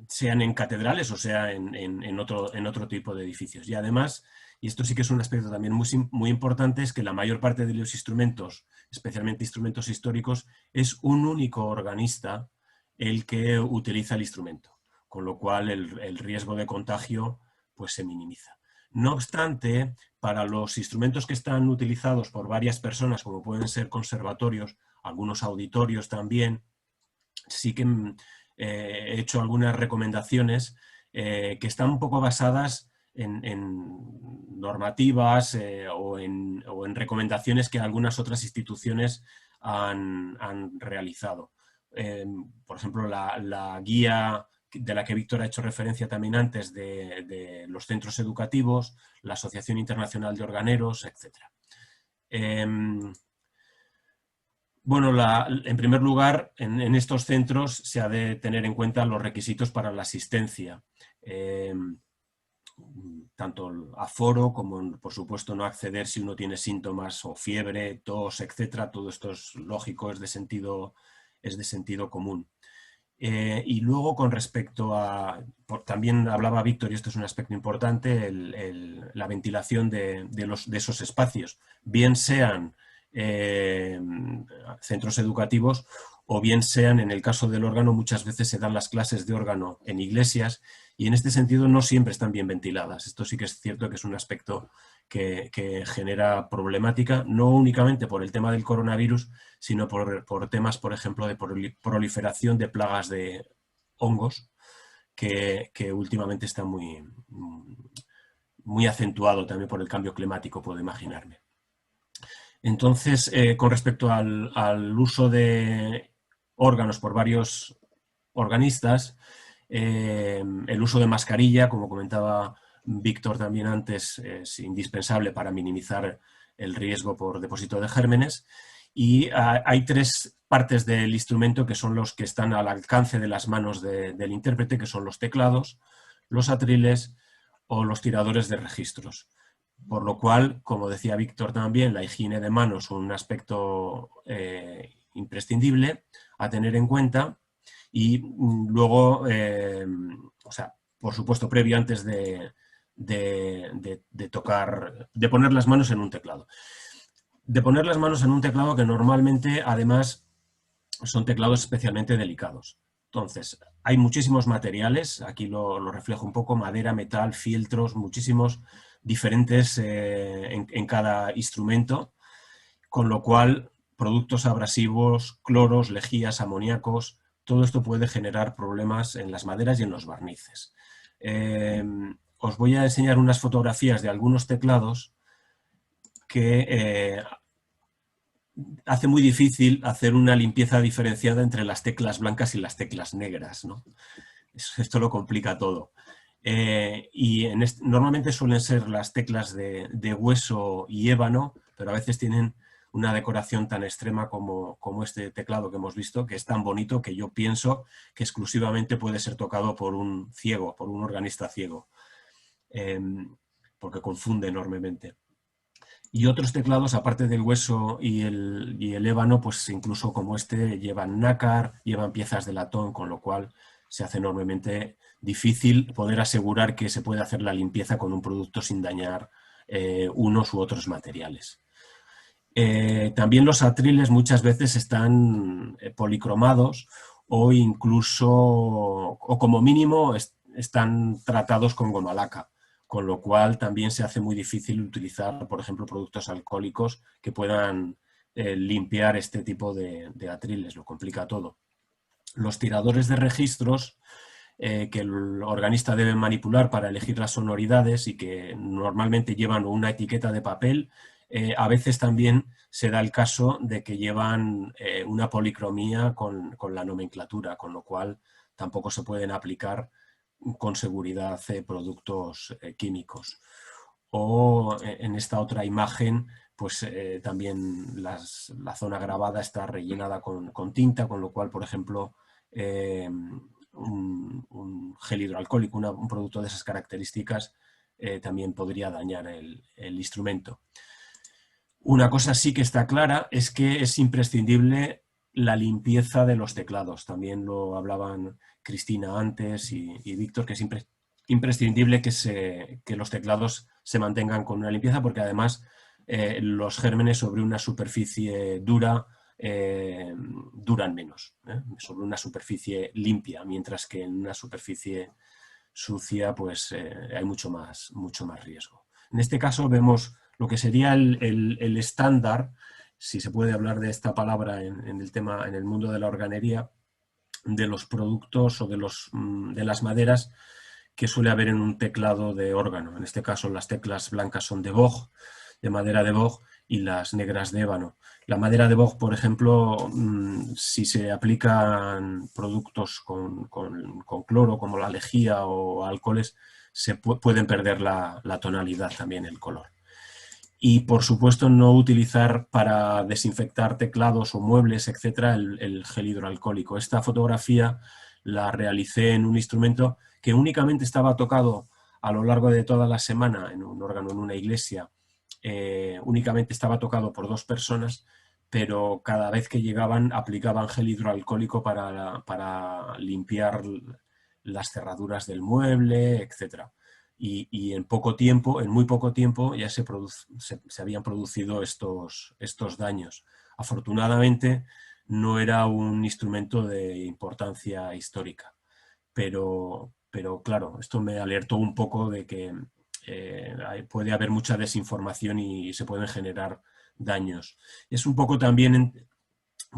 sean en catedrales o sea en otro tipo de edificios. Y además, y esto sí que es un aspecto también muy importante, es que la mayor parte de los instrumentos, especialmente instrumentos históricos, es un único organista el que utiliza el instrumento, con lo cual el riesgo de contagio pues se minimiza. No obstante, para los instrumentos que están utilizados por varias personas, como pueden ser conservatorios, algunos auditorios también, sí que he hecho algunas recomendaciones que están un poco basadas en normativas o en recomendaciones que algunas otras instituciones han realizado. Por ejemplo, la guía de la que Víctor ha hecho referencia también antes, de los centros educativos, la Asociación Internacional de Organeros, etc. Bueno, en primer lugar, en estos centros se ha de tener en cuenta los requisitos para la asistencia. Tanto el aforo como, por supuesto, no acceder si uno tiene síntomas o fiebre, tos, etc. Todo esto es lógico, es de sentido común. Y luego, con respecto a... También hablaba Víctor, y esto es un aspecto importante, la ventilación de esos espacios, bien sean centros educativos o bien sean, en el caso del órgano, muchas veces se dan las clases de órgano en iglesias, y en este sentido no siempre están bien ventiladas. Esto sí que es cierto que es un aspecto que genera problemática, no únicamente por el tema del coronavirus, sino por temas, por ejemplo, de proliferación de plagas de hongos, que últimamente está muy acentuado también por el cambio climático, puedo imaginarme. Entonces, con respecto al uso de órganos por varios organistas, el uso de mascarilla, como comentaba Víctor también antes, es indispensable para minimizar el riesgo por depósito de gérmenes, y hay tres partes del instrumento que son los que están al alcance de las manos del intérprete, que son los teclados, los atriles o los tiradores de registros. Por lo cual, como decía Víctor también, la higiene de manos es un aspecto imprescindible a tener en cuenta. Y luego, o sea, por supuesto, previo antes de tocar, de poner las manos en un teclado. De poner las manos en un teclado que normalmente, además, son teclados especialmente delicados. Entonces, hay muchísimos materiales, aquí lo reflejo un poco, madera, metal, fieltros, muchísimos diferentes en cada instrumento, con lo cual productos abrasivos, cloros, lejías, amoníacos, todo esto puede generar problemas en las maderas y en los barnices. Os voy a enseñar unas fotografías de algunos teclados que hace muy difícil hacer una limpieza diferenciada entre las teclas blancas y las teclas negras, ¿no? Esto lo complica todo. Y normalmente suelen ser las teclas de hueso y ébano, pero a veces tienen una decoración tan extrema como este teclado que hemos visto, que es tan bonito que yo pienso que exclusivamente puede ser tocado por un ciego, por un organista ciego, porque confunde enormemente. Y otros teclados, aparte del hueso y el ébano, pues incluso como este, llevan nácar, llevan piezas de latón, con lo cual se hace enormemente difícil poder asegurar que se puede hacer la limpieza con un producto sin dañar unos u otros materiales. También los atriles muchas veces están policromados o incluso, o como mínimo, están tratados con goma laca, con lo cual también se hace muy difícil utilizar, por ejemplo, productos alcohólicos que puedan limpiar este tipo de atriles, lo complica todo. Los tiradores de registros que el organista debe manipular para elegir las sonoridades y que normalmente llevan una etiqueta de papel, a veces también se da el caso de que llevan una policromía con la nomenclatura, con lo cual tampoco se pueden aplicar con seguridad productos químicos. O en esta otra imagen, pues también la zona grabada está rellenada con tinta, con lo cual, por ejemplo, un gel hidroalcohólico, un producto de esas características, también podría dañar el instrumento. Una cosa sí que está clara es que es imprescindible la limpieza de los teclados. También lo hablaban Cristina antes y Víctor, que es imprescindible que los teclados se mantengan con una limpieza, porque además los gérmenes sobre una superficie dura duran menos, sobre una superficie limpia, mientras que en una superficie sucia pues hay mucho más riesgo. En este caso vemos lo que sería el estándar, si se puede hablar de esta palabra en el mundo de la organería, de los productos o de las maderas que suele haber en un teclado de órgano. En este caso las teclas blancas son de boj, de madera de boj, y las negras de ébano. La madera de boj, por ejemplo, si se aplican productos con cloro, como la lejía o alcoholes, se pueden perder la tonalidad también, el color. Y, por supuesto, no utilizar para desinfectar teclados o muebles, etcétera, el gel hidroalcohólico. Esta fotografía la realicé en un instrumento que únicamente estaba tocado a lo largo de toda la semana en un órgano, en una iglesia. Únicamente estaba tocado por 2 personas, pero cada vez que llegaban aplicaban gel hidroalcohólico para limpiar las cerraduras del mueble, etcétera. Y en muy poco tiempo ya se habían producido estos daños. Afortunadamente no era un instrumento de importancia histórica, pero claro, esto me alertó un poco de que puede haber mucha desinformación y se pueden generar daños. Es un poco también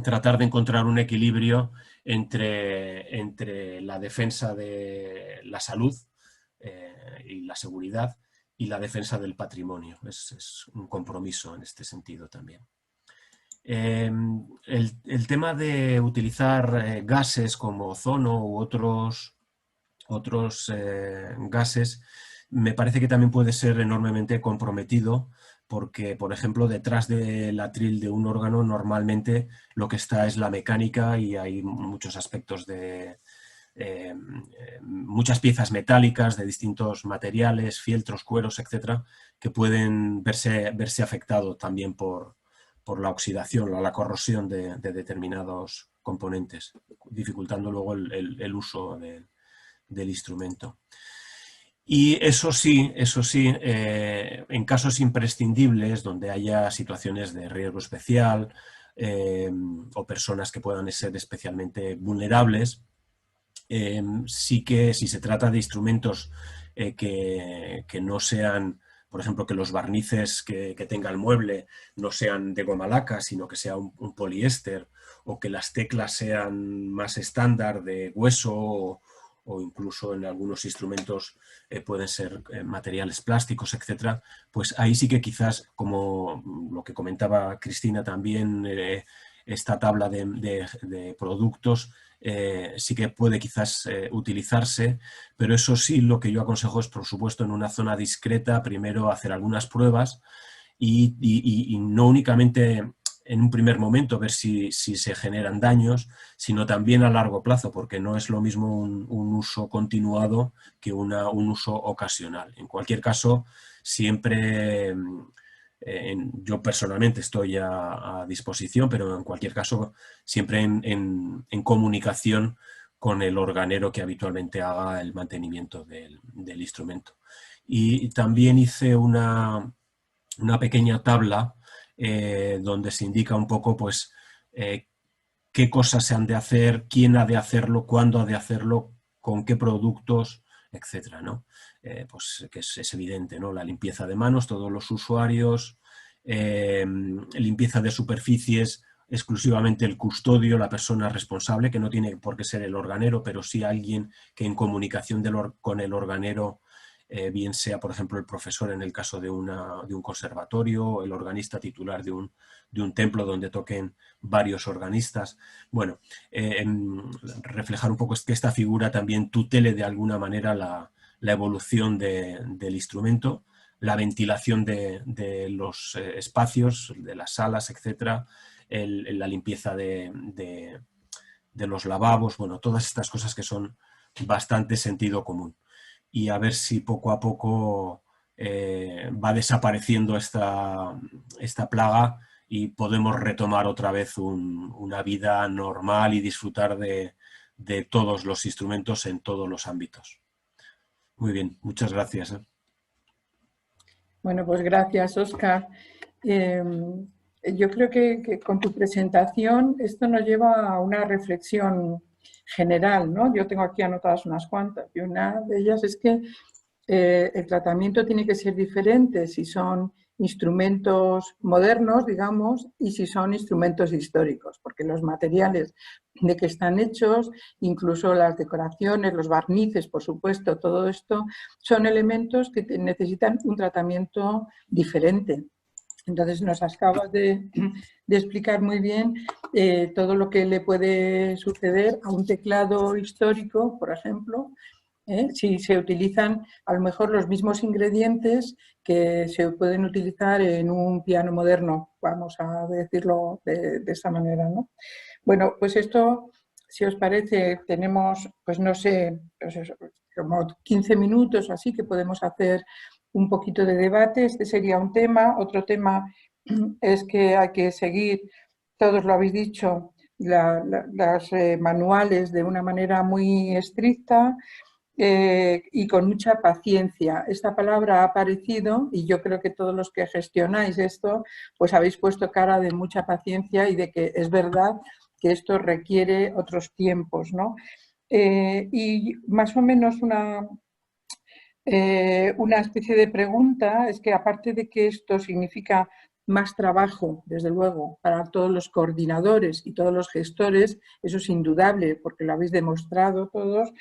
tratar de encontrar un equilibrio entre la defensa de la salud y la seguridad y la defensa del patrimonio. Es un compromiso en este sentido también. El tema de utilizar gases como ozono u otros gases me parece que también puede ser enormemente comprometido, porque, por ejemplo, detrás del atril de un órgano normalmente lo que está es la mecánica y hay muchos aspectos de muchas piezas metálicas de distintos materiales, fieltros, cueros, etcétera, que pueden verse afectados también por la oxidación o la corrosión de determinados componentes, dificultando luego el uso del instrumento. Y eso sí, en casos imprescindibles, donde haya situaciones de riesgo especial o personas que puedan ser especialmente vulnerables, sí que si se trata de instrumentos que no sean, por ejemplo, que los barnices que tenga el mueble no sean de goma laca, sino que sea un poliéster, o que las teclas sean más estándar de hueso o incluso en algunos instrumentos pueden ser materiales plásticos, etcétera, pues ahí sí que quizás, como lo que comentaba Cristina también, esta tabla de productos sí que puede quizás utilizarse, pero eso sí, lo que yo aconsejo es, por supuesto, en una zona discreta, primero hacer algunas pruebas y no únicamente en un primer momento ver si se generan daños, sino también a largo plazo, porque no es lo mismo un uso continuado que un uso ocasional. En cualquier caso, siempre, yo personalmente estoy a disposición, pero en cualquier caso, siempre en comunicación con el organero que habitualmente haga el mantenimiento del instrumento. Y también hice una pequeña tabla donde se indica un poco pues, qué cosas se han de hacer, quién ha de hacerlo, cuándo ha de hacerlo, con qué productos, etcétera, ¿no? Pues que es evidente, ¿no? La limpieza de manos, todos los usuarios, limpieza de superficies, exclusivamente el custodio, la persona responsable, que no tiene por qué ser el organero, pero sí alguien que en comunicación con el organero, bien sea, por ejemplo, el profesor en el caso de un conservatorio, o el organista titular de un templo donde toquen varios organistas. Bueno, reflejar un poco es que esta figura también tutele de alguna manera la evolución del instrumento, la ventilación de los espacios, de las salas, etcétera, la limpieza de los lavabos, bueno, todas estas cosas que son bastante sentido común. Y a ver si poco a poco va desapareciendo esta plaga y podemos retomar otra vez una vida normal y disfrutar de todos los instrumentos en todos los ámbitos. Muy bien, muchas gracias. Bueno, pues gracias, Óscar. Yo creo que con tu presentación esto nos lleva a una reflexión general, ¿no? Yo tengo aquí anotadas unas cuantas y una de ellas es que el tratamiento tiene que ser diferente si son instrumentos modernos, digamos, y si son instrumentos históricos, porque los materiales de que están hechos, incluso las decoraciones, los barnices, por supuesto, todo esto son elementos que necesitan un tratamiento diferente. Entonces nos acabas de explicar muy bien todo lo que le puede suceder a un teclado histórico, por ejemplo, si se utilizan a lo mejor los mismos ingredientes que se pueden utilizar en un piano moderno, vamos a decirlo de esa manera, ¿no? Bueno, pues esto, si os parece, tenemos, pues no sé, pues eso, como 15 minutos o así que podemos hacer un poquito de debate. Este sería un tema. Otro tema es que hay que seguir, todos lo habéis dicho, las manuales de una manera muy estricta y con mucha paciencia. Esta palabra ha aparecido y yo creo que todos los que gestionáis esto pues habéis puesto cara de mucha paciencia y de que es verdad que esto requiere otros tiempos, ¿no? Y más o menos una especie de pregunta es que aparte de que esto significa más trabajo, desde luego, para todos los coordinadores y todos los gestores, eso es indudable porque lo habéis demostrado todos,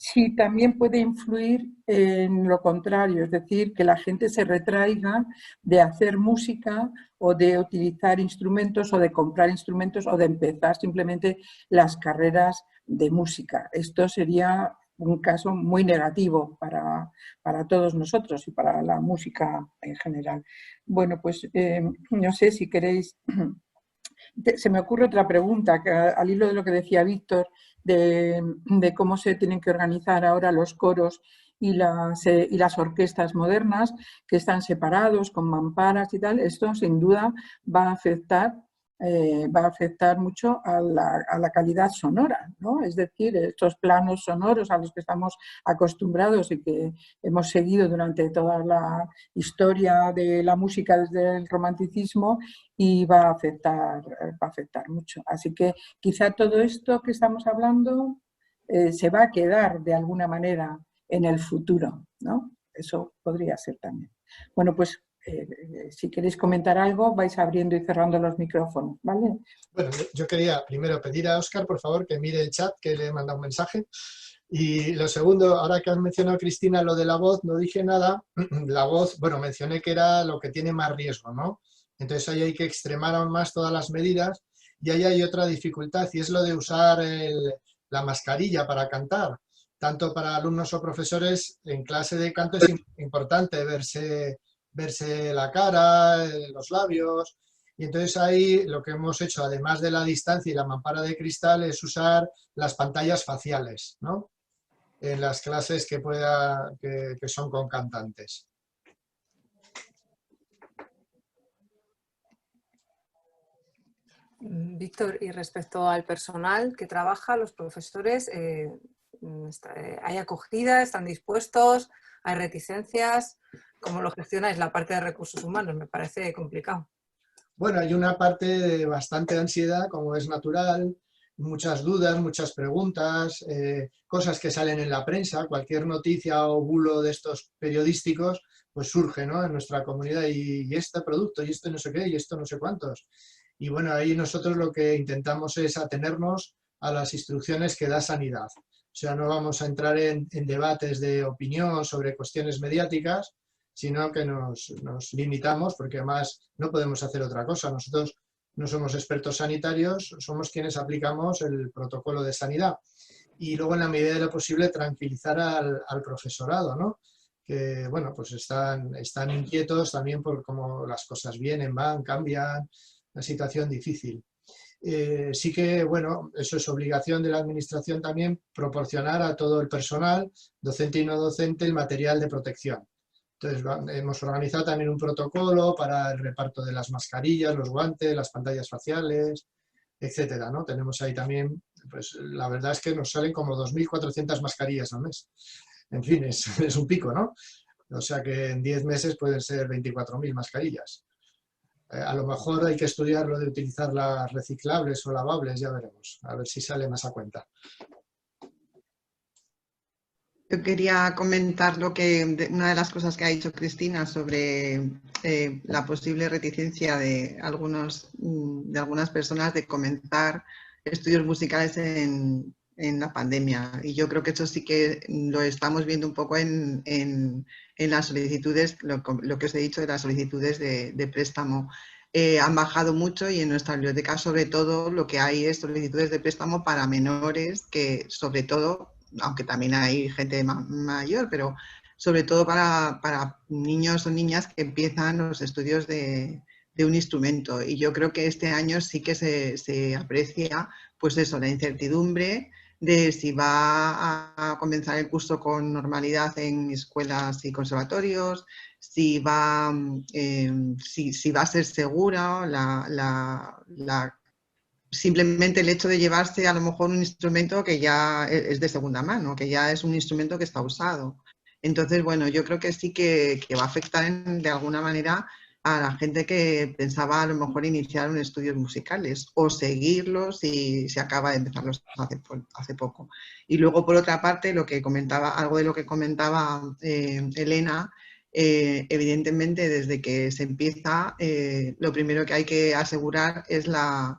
sí también puede influir en lo contrario, es decir, que la gente se retraiga de hacer música o de utilizar instrumentos o de comprar instrumentos o de empezar simplemente las carreras de música. Esto sería un caso muy negativo para todos nosotros y para la música en general. Bueno, pues no sé si queréis... Se me ocurre otra pregunta, que al hilo de lo que decía Víctor, de cómo se tienen que organizar ahora los coros y las orquestas modernas, que están separados con mamparas y tal. Esto sin duda va a afectar mucho a la calidad sonora, ¿no? Es decir, estos planos sonoros a los que estamos acostumbrados y que hemos seguido durante toda la historia de la música desde el romanticismo, y va a afectar mucho. Así que quizá todo esto que estamos hablando se va a quedar de alguna manera en el futuro, ¿no? Eso podría ser también. Bueno, pues si queréis comentar algo, vais abriendo y cerrando los micrófonos, ¿vale? Bueno, yo quería primero pedir a Óscar, por favor, que mire el chat, que le he mandado un mensaje. Y lo segundo, ahora que has mencionado, Cristina, lo de la voz, no dije nada. La voz, bueno, mencioné que era lo que tiene más riesgo, ¿no? Entonces ahí hay que extremar aún más todas las medidas. Y ahí hay otra dificultad, y es lo de usar la mascarilla para cantar. Tanto para alumnos o profesores, en clase de canto es importante verse la cara, los labios, y entonces ahí lo que hemos hecho, además de la distancia y la mampara de cristal, es usar las pantallas faciales, ¿no? En las clases que son con cantantes. Víctor, y respecto al personal que trabaja, los profesores, ¿hay acogida? ¿Están dispuestos? ¿Hay reticencias? ¿Cómo lo gestionáis la parte de recursos humanos? Me parece complicado. Bueno, hay una parte de bastante ansiedad, como es natural, muchas dudas, muchas preguntas, cosas que salen en la prensa, cualquier noticia o bulo de estos periodísticos, pues surge, ¿no?, en nuestra comunidad, y este producto, y esto no sé qué, y esto no sé cuántos. Y bueno, ahí nosotros lo que intentamos es atenernos a las instrucciones que da Sanidad. O sea, no vamos a entrar en debates de opinión sobre cuestiones mediáticas, sino que nos limitamos, porque además no podemos hacer otra cosa. Nosotros no somos expertos sanitarios, somos quienes aplicamos el protocolo de sanidad. Y luego, en la medida de lo posible, tranquilizar al profesorado, ¿no? Que, bueno, pues están inquietos también por cómo las cosas vienen, van, cambian, una situación difícil. Sí que, bueno, eso es obligación de la administración también, proporcionar a todo el personal, docente y no docente, el material de protección. Entonces, hemos organizado también un protocolo para el reparto de las mascarillas, los guantes, las pantallas faciales, etcétera, ¿no? Tenemos ahí también, pues la verdad es que nos salen como 2.400 mascarillas al mes. En fin, es un pico, ¿no? O sea que en 10 meses pueden ser 24.000 mascarillas. A lo mejor hay que estudiar lo de utilizar las reciclables o lavables, ya veremos, a ver si sale más a cuenta. Yo quería comentar una de las cosas que ha dicho Cristina sobre la posible reticencia de algunas personas de comenzar estudios musicales en la pandemia. Y yo creo que eso sí que lo estamos viendo un poco en las solicitudes, lo que os he dicho de las solicitudes de préstamo. Han bajado mucho, y en nuestra biblioteca sobre todo lo que hay es solicitudes de préstamo para menores, que sobre todo, aunque también hay gente mayor, pero sobre todo para niños o niñas que empiezan los estudios de un instrumento. Y yo creo que este año sí que se aprecia, pues eso, la incertidumbre de si va a comenzar el curso con normalidad en escuelas y conservatorios, si va a ser segura simplemente el hecho de llevarse a lo mejor un instrumento que ya es de segunda mano, que ya es un instrumento que está usado. Entonces, bueno, yo creo que sí que va a afectar de alguna manera a la gente que pensaba a lo mejor iniciar unos estudios musicales o seguirlos si se acaba de empezarlos hace poco. Y luego, por otra parte, algo de lo que comentaba Elena, evidentemente desde que se empieza, lo primero que hay que asegurar es la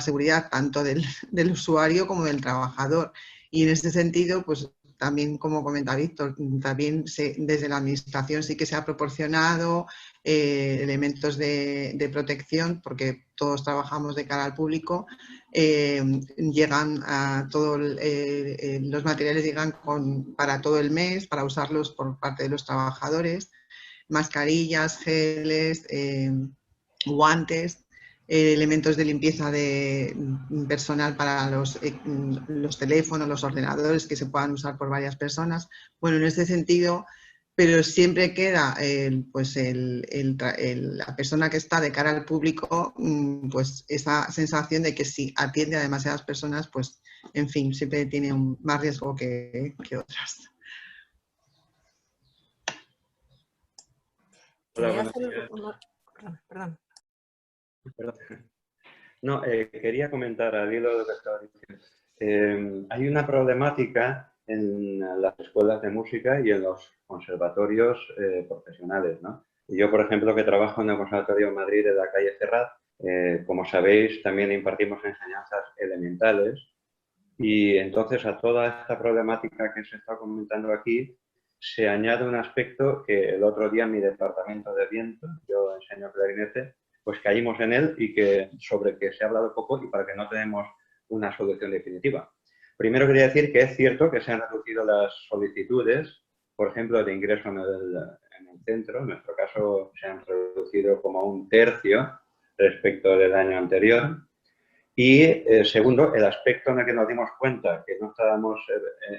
seguridad tanto del usuario como del trabajador. Y en este sentido, pues también, como comenta Víctor, también desde la administración sí que se ha proporcionado elementos de protección, porque todos trabajamos de cara al público. Llegan a los materiales llegan para todo el mes, para usarlos por parte de los trabajadores, mascarillas, geles, guantes. elementos de limpieza de personal para los teléfonos, los ordenadores que se puedan usar por varias personas. Bueno, en este sentido, pero siempre queda la persona que está de cara al público, pues esa sensación de que si atiende a demasiadas personas, pues en fin, siempre tiene más riesgo que otras. Quería Hola, hacer perdón. No, quería comentar al hilo de lo que estaba diciendo. Hay una problemática en las escuelas de música y en los conservatorios profesionales, ¿no? Y yo, por ejemplo, que trabajo en el Conservatorio de Madrid de la calle Serrat, como sabéis, también impartimos enseñanzas elementales y entonces a toda esta problemática que se está comentando aquí se añade un aspecto que el otro día en mi departamento de viento, yo enseño clarinete, pues caímos en él y sobre que se ha hablado poco y para que no tenemos una solución definitiva. Primero quería decir que es cierto que se han reducido las solicitudes, por ejemplo, de ingreso en el centro. En nuestro caso se han reducido como a 1/3 respecto del año anterior. Y segundo, el aspecto en el que nos dimos cuenta que no estábamos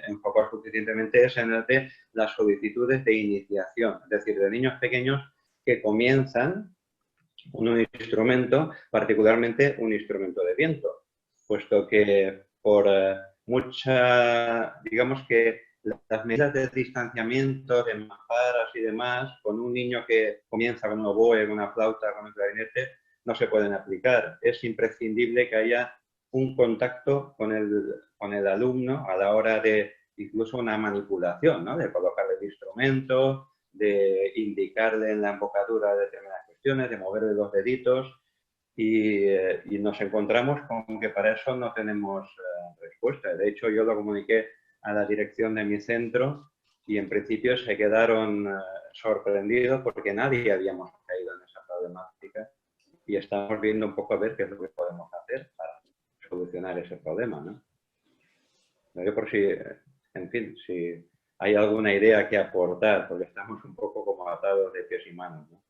enfocados suficientemente es en el de las solicitudes de iniciación, es decir, de niños pequeños que comienzan con un instrumento, particularmente un instrumento de viento, puesto que por digamos que las medidas de distanciamiento, de mamparas y demás, con un niño que comienza con un oboe, con una flauta, con un clarinete, no se pueden aplicar. Es imprescindible que haya un contacto con el alumno a la hora de incluso una manipulación, ¿no? De colocarle el instrumento, de indicarle en la embocadura determinadas cuestiones, de moverle los deditos y nos encontramos con que para eso no tenemos respuesta. De hecho, yo lo comuniqué a la dirección de mi centro y en principio se quedaron sorprendidos porque nadie habíamos caído en esa problemática. Y estamos viendo un poco a ver qué es lo que podemos hacer para solucionar ese problema, ¿no? Yo por si, en fin, si hay alguna idea que aportar, porque estamos un poco como atados de pies y manos, ¿no?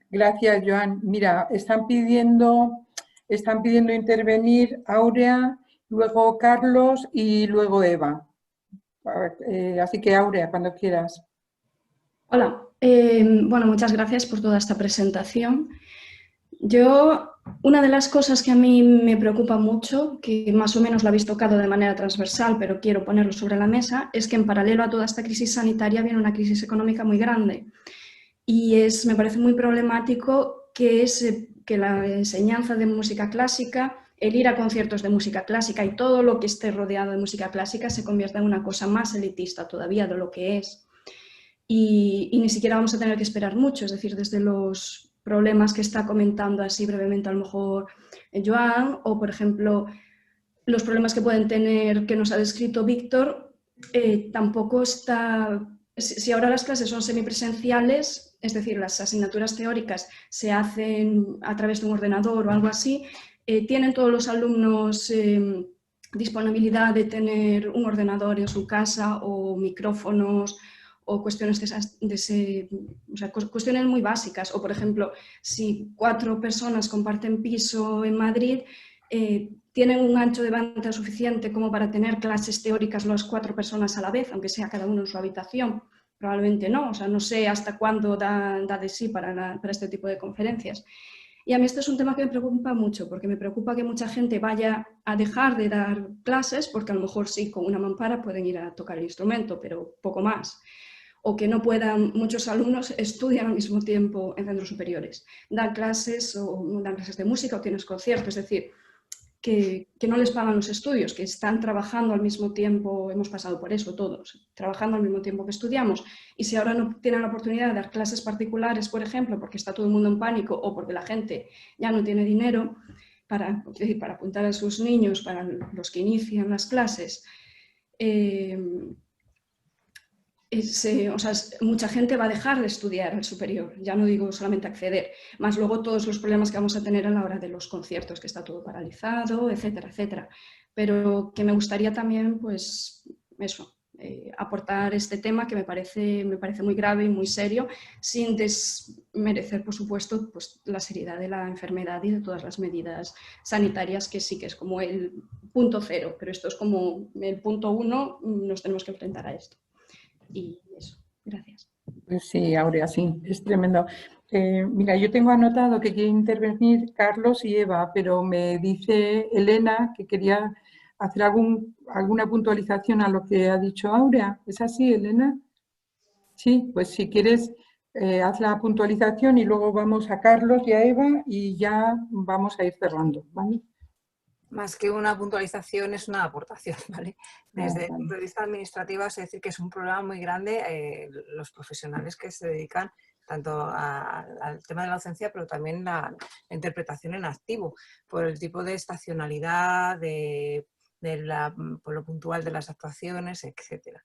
Gracias, Joan. Mira, están pidiendo intervenir Áurea, luego Carlos y luego Eva. Así que Áurea, cuando quieras. Hola, bueno, muchas gracias por toda esta presentación. Una de las cosas que a mí me preocupa mucho, que más o menos lo habéis tocado de manera transversal, pero quiero ponerlo sobre la mesa, es que en paralelo a toda esta crisis sanitaria viene una crisis económica muy grande. Y me parece muy problemático que la enseñanza de música clásica, el ir a conciertos de música clásica y todo lo que esté rodeado de música clásica se convierta en una cosa más elitista todavía de lo que es. Y ni siquiera vamos a tener que esperar mucho, es decir, desde los problemas que está comentando así brevemente a lo mejor Joan, o por ejemplo los problemas que pueden tener, que nos ha descrito Víctor, tampoco está... Si ahora las clases son semipresenciales, es decir, las asignaturas teóricas se hacen a través de un ordenador o algo así, tienen todos los alumnos disponibilidad de tener un ordenador en su casa o micrófonos o cuestiones cuestiones muy básicas. O, por ejemplo, si 4 personas comparten piso en Madrid, tienen un ancho de banda suficiente como para tener clases teóricas las 4 personas a la vez, aunque sea cada uno en su habitación. Probablemente no, o sea, no sé hasta cuándo da de sí para este tipo de conferencias. Y a mí este es un tema que me preocupa mucho, porque me preocupa que mucha gente vaya a dejar de dar clases, porque a lo mejor sí, con una mampara pueden ir a tocar el instrumento, pero poco más. O que no puedan, muchos alumnos estudian al mismo tiempo en centros superiores. Dan clases de música o tienes conciertos, es decir, que no les pagan los estudios, que están trabajando al mismo tiempo, hemos pasado por eso todos, trabajando al mismo tiempo que estudiamos, y si ahora no tienen la oportunidad de dar clases particulares, por ejemplo, porque está todo el mundo en pánico o porque la gente ya no tiene dinero para apuntar a sus niños, para los que inician las clases, mucha gente va a dejar de estudiar el superior, ya no digo solamente acceder, más luego todos los problemas que vamos a tener a la hora de los conciertos, que está todo paralizado, etcétera, etcétera. Pero que me gustaría también, pues, eso, aportar este tema que me parece muy grave y muy serio, sin desmerecer, por supuesto, pues, la seriedad de la enfermedad y de todas las medidas sanitarias, que sí que es como el punto cero, pero esto es como el punto 1, nos tenemos que enfrentar a esto. Y eso, gracias. Pues sí, Aurea, sí, es tremendo. Mira, yo tengo anotado que quiere intervenir Carlos y Eva, pero me dice Elena que quería hacer alguna puntualización a lo que ha dicho Aurea. ¿Es así, Elena? Sí, pues si quieres, haz la puntualización y luego vamos a Carlos y a Eva y ya vamos a ir cerrando, ¿vale? Más que una puntualización, es una aportación, ¿vale? Desde el Vale. punto de vista administrativo, es decir, que es un problema muy grande los profesionales que se dedican tanto al tema de la docencia, pero también la interpretación en activo, por el tipo de estacionalidad, por lo puntual de las actuaciones, etcétera.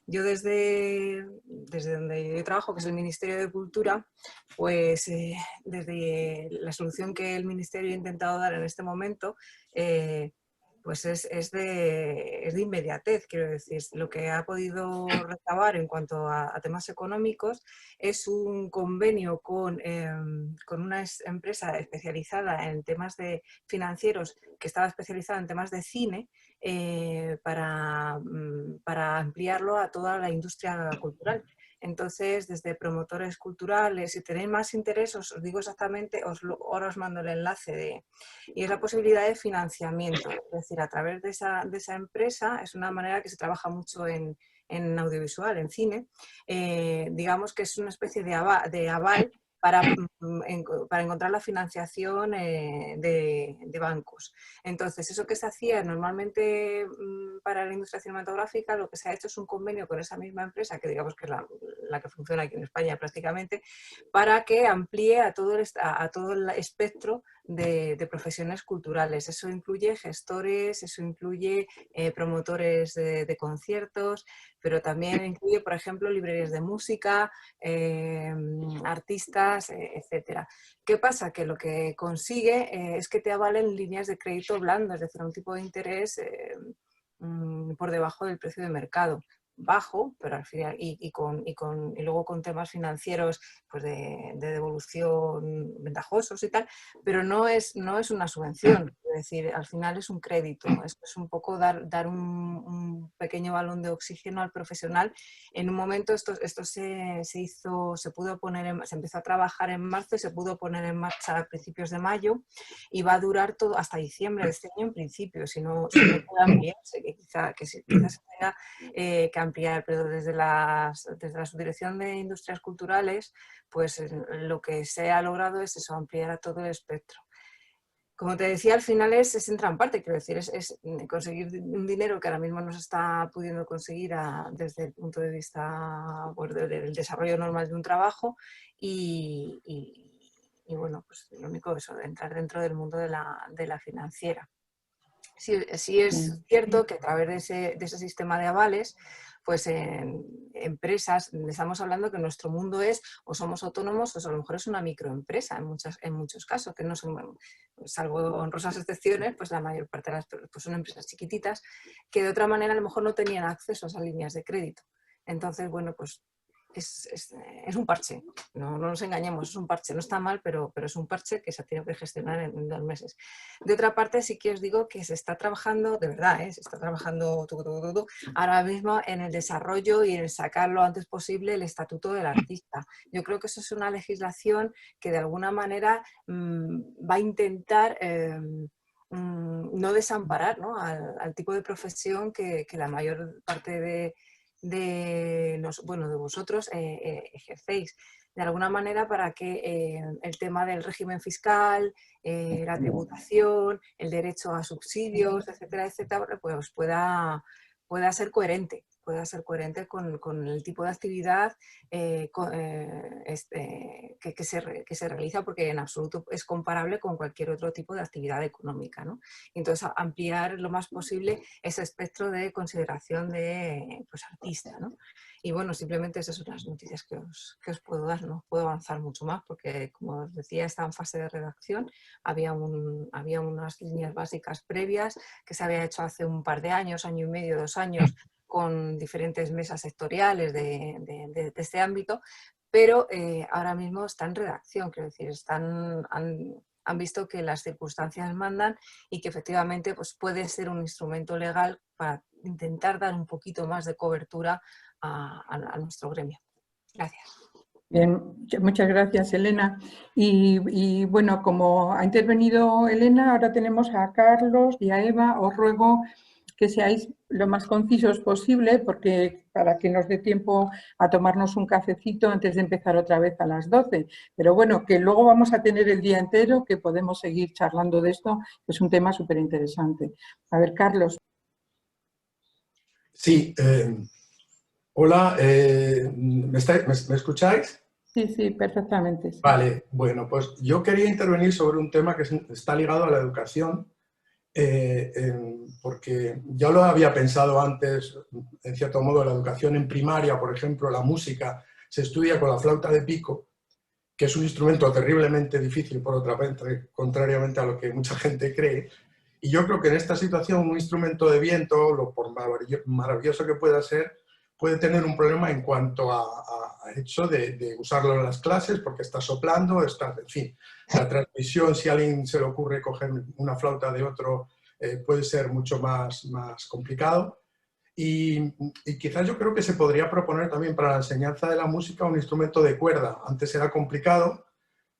Yo desde donde yo trabajo, que es el Ministerio de Cultura, pues desde la solución que el Ministerio ha intentado dar en este momento, pues es de inmediatez, quiero decir. Lo que ha podido recabar en cuanto a temas económicos es un convenio con una empresa especializada en temas financieros, que estaba especializada en temas de cine, para ampliarlo a toda la industria cultural. Entonces, desde promotores culturales, si tenéis más interés, os digo exactamente, ahora os mando el enlace y es la posibilidad de financiamiento. Es decir, a través de esa empresa, es una manera que se trabaja mucho en audiovisual, en cine, digamos que es una especie de aval para encontrar la financiación de bancos. Entonces, eso que se hacía normalmente para la industria cinematográfica, lo que se ha hecho es un convenio con esa misma empresa, que digamos que es la que funciona aquí en España prácticamente, para que amplíe a todo el espectro de profesiones culturales. Eso incluye gestores, eso incluye promotores de conciertos, pero también incluye, por ejemplo, librerías de música, artistas, etcétera. ¿Qué pasa? Que lo que consigue es que te avalen líneas de crédito blando, es decir, un tipo de interés por debajo del precio de mercado. Bajo, pero al final, y luego con temas financieros, pues de devolución ventajosos y tal, pero no es una subvención, es decir, al final es un crédito, es un poco dar un pequeño balón de oxígeno al profesional. En un momento esto se empezó a trabajar en marzo y se pudo poner en marcha a principios de mayo y va a durar todo hasta diciembre de este año en principio, si no puede ampliarse, que quizás se tenga que ampliar, pero desde la Subdirección de Industrias Culturales, pues lo que se ha logrado es eso, ampliar a todo el espectro. Como te decía, al final es en gran parte, quiero decir, es conseguir un dinero que ahora mismo no se está pudiendo conseguir desde el punto de vista, pues, del desarrollo normal de un trabajo y bueno, pues lo único es eso, de entrar dentro del mundo de la financiera. Sí es cierto que a través de ese sistema de avales, pues en empresas, estamos hablando que nuestro mundo o somos autónomos o a lo mejor es una microempresa en muchos casos, que no son, salvo honrosas excepciones, pues la mayor parte de las pues son empresas chiquititas que de otra manera a lo mejor no tenían acceso a esas líneas de crédito. Entonces, bueno, pues es un parche, no nos engañemos, es un parche, no está mal, pero es un parche que se ha tenido que gestionar en 2 meses. De otra parte, sí que os digo que se está trabajando, de verdad, se está trabajando ahora mismo en el desarrollo y en sacar lo antes posible el estatuto del artista. Yo creo que eso es una legislación que de alguna manera va a intentar no desamparar, ¿no? al tipo de profesión que la mayor parte de vosotros ejercéis, de alguna manera, para que el tema del régimen fiscal, la tributación, el derecho a subsidios, etcétera, pues pueda ser coherente. Con el tipo de actividad que se realiza, porque en absoluto es comparable con cualquier otro tipo de actividad económica, ¿no? Entonces, ampliar lo más posible ese espectro de consideración de artista, ¿no? Y bueno, simplemente esas son las noticias que os puedo dar. No puedo avanzar mucho más porque, como os decía, está en fase de redacción. Había unas líneas básicas previas que se había hecho hace un par de años, año y medio, 2 años, con diferentes mesas sectoriales de este ámbito, pero ahora mismo está en redacción, quiero decir, han visto que las circunstancias mandan y que efectivamente pues, puede ser un instrumento legal para intentar dar un poquito más de cobertura a nuestro gremio. Gracias. Bien, muchas gracias, Elena. Y bueno, como ha intervenido Elena, ahora tenemos a Carlos y a Eva. Os ruego que seáis lo más concisos posible, porque para que nos dé tiempo a tomarnos un cafecito antes de empezar otra vez a las 12. Pero bueno, que luego vamos a tener el día entero, que podemos seguir charlando de esto, que es un tema súper interesante. A ver, Carlos. Sí, hola, ¿me escucháis? Sí, sí, perfectamente. Sí. Vale, bueno, pues yo quería intervenir sobre un tema que está ligado a la educación, porque ya lo había pensado antes, en cierto modo, la educación en primaria, por ejemplo, la música, se estudia con la flauta de pico, que es un instrumento terriblemente difícil, por otra parte, contrariamente a lo que mucha gente cree. Y yo creo que en esta situación un instrumento de viento, por maravilloso que pueda ser, puede tener un problema en cuanto a hecho de usarlo en las clases, porque está soplando, en fin, la transmisión, si a alguien se le ocurre coger una flauta de otro, puede ser mucho más complicado. Y quizás yo creo que se podría proponer también para la enseñanza de la música un instrumento de cuerda. Antes era complicado,